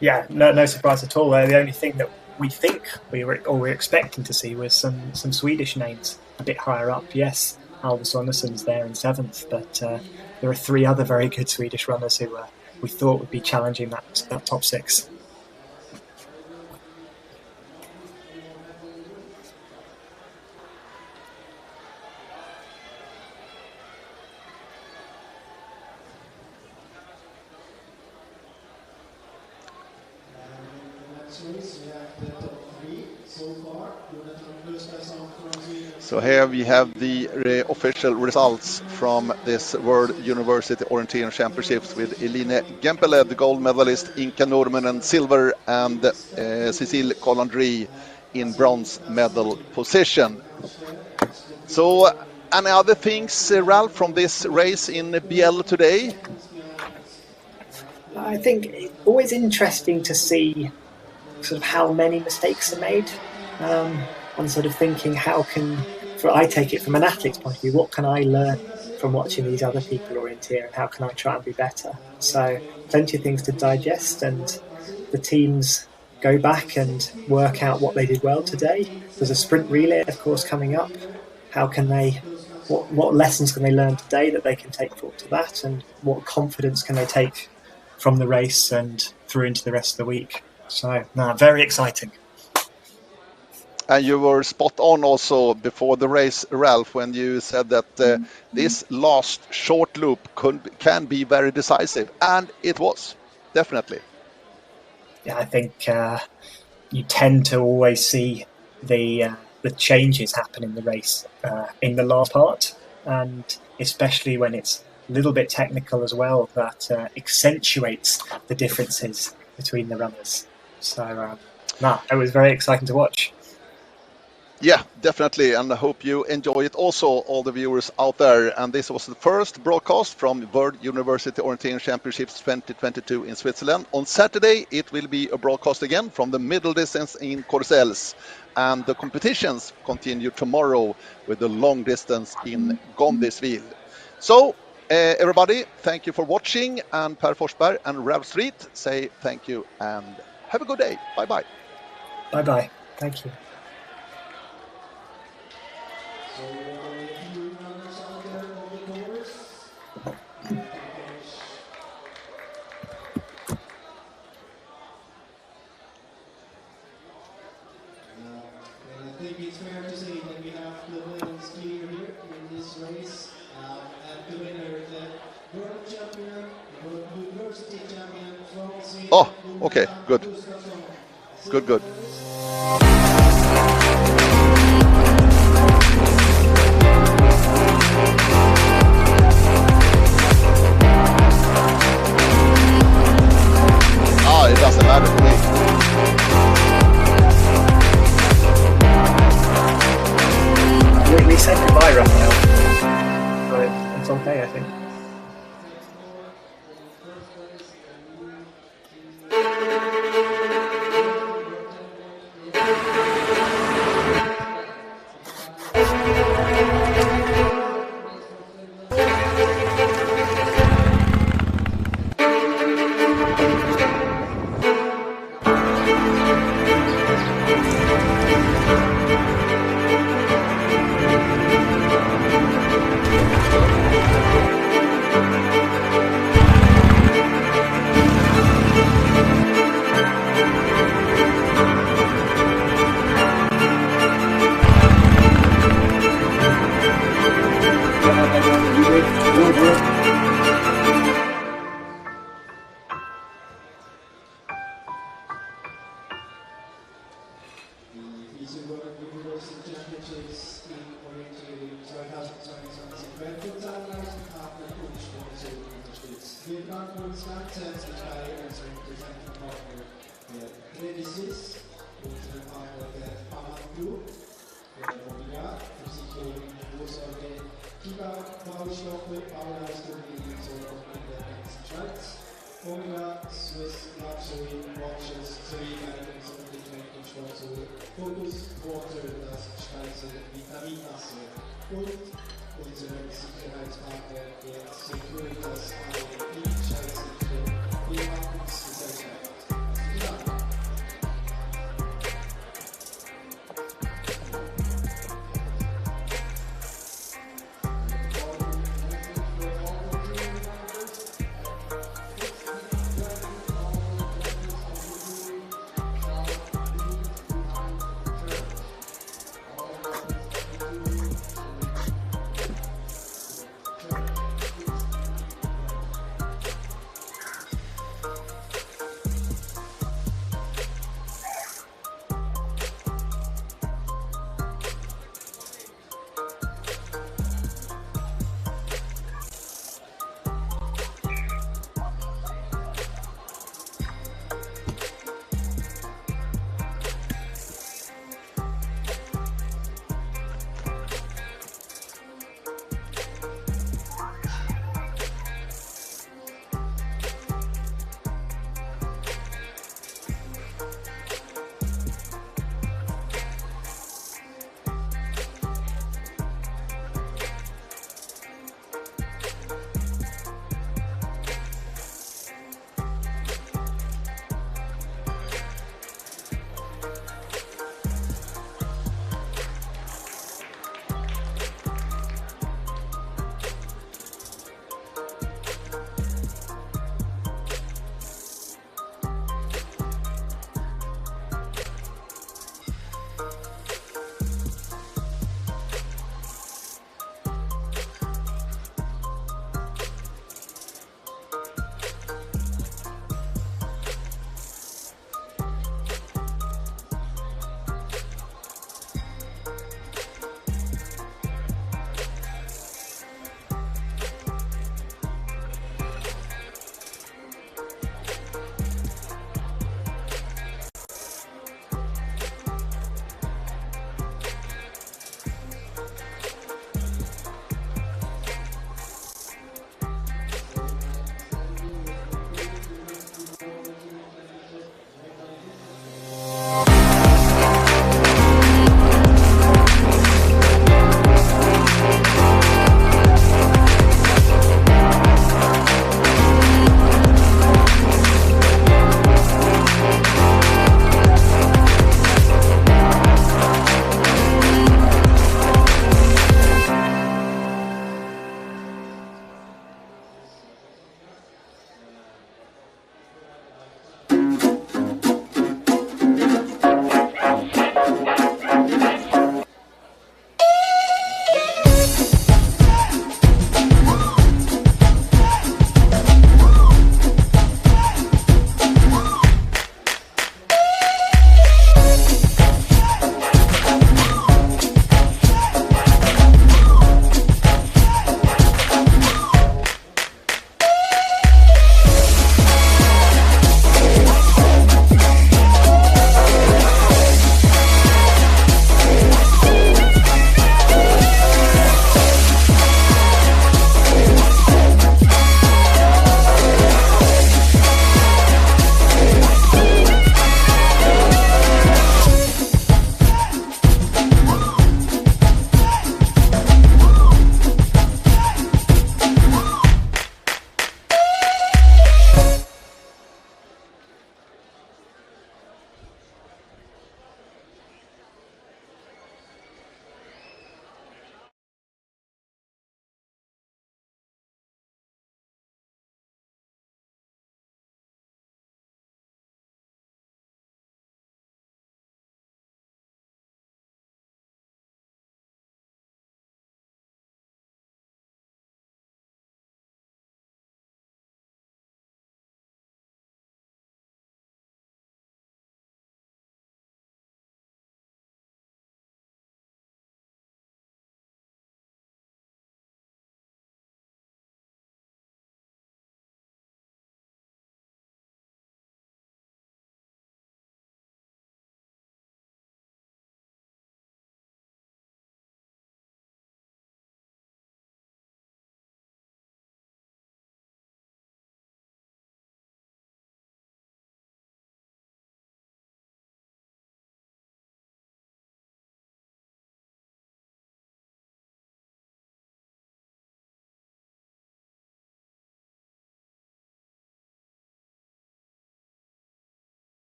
Yeah, no surprise at all. The only thing that we think we're expecting to see was some Swedish names a bit higher up. Yes, Albus Sonnesen's there in 7th, but there are 3 other very good Swedish runners who we thought would be challenging that top 6. So here we have the official results from this World University Orienteering Championships with Eline Gempele, the gold medalist, Inka Nurminen silver, and Cécile Collandry in bronze medal position. So any other things, Ralph, from this race in Biel today? I think it's always interesting to see sort of how many mistakes are made. I'm sort of thinking, I take it from an athlete's point of view, what can I learn from watching these other people orienteer, and how can I try and be better? So plenty of things to digest, and the teams go back and work out what they did well today. There's a sprint relay, of course, coming up. What lessons can they learn today that they can take forward to that, and what confidence can they take from the race and through into the rest of the week? So, very exciting. And you were spot on also before the race, Ralph, when you said that this last short loop can be very decisive. And it was, definitely. Yeah, I think you tend to always see the changes happen in the race in the last part, and especially when it's a little bit technical as well, that accentuates the differences between the runners. So, it was very exciting to watch. Yeah, definitely, and I hope you enjoy it also, all the viewers out there. And this was the first broadcast from World University Orienteering Championships 2022 in Switzerland. On Saturday, it will be a broadcast again from the middle distance in Corcelles, and the competitions continue tomorrow with the long distance in Gondisville. So, everybody, thank you for watching, and Per Forsberg and Ralph Street say thank you and have a good day. Bye-bye. Bye-bye. Thank you. I think it's fair to say that we have the winners clear here in this race. And the winner, the world champion, world university champion from Sweden. Oh, okay, good. Good. It doesn't matter to me. We said goodbye, Raphael. So it's okay, I think. Swiss luxury watches, 3 items of the 20 Sponsor, Focus Water, das Schweizer Vitaminwasser und unseren Sicherheitspartner, der Securitas, die Schweizer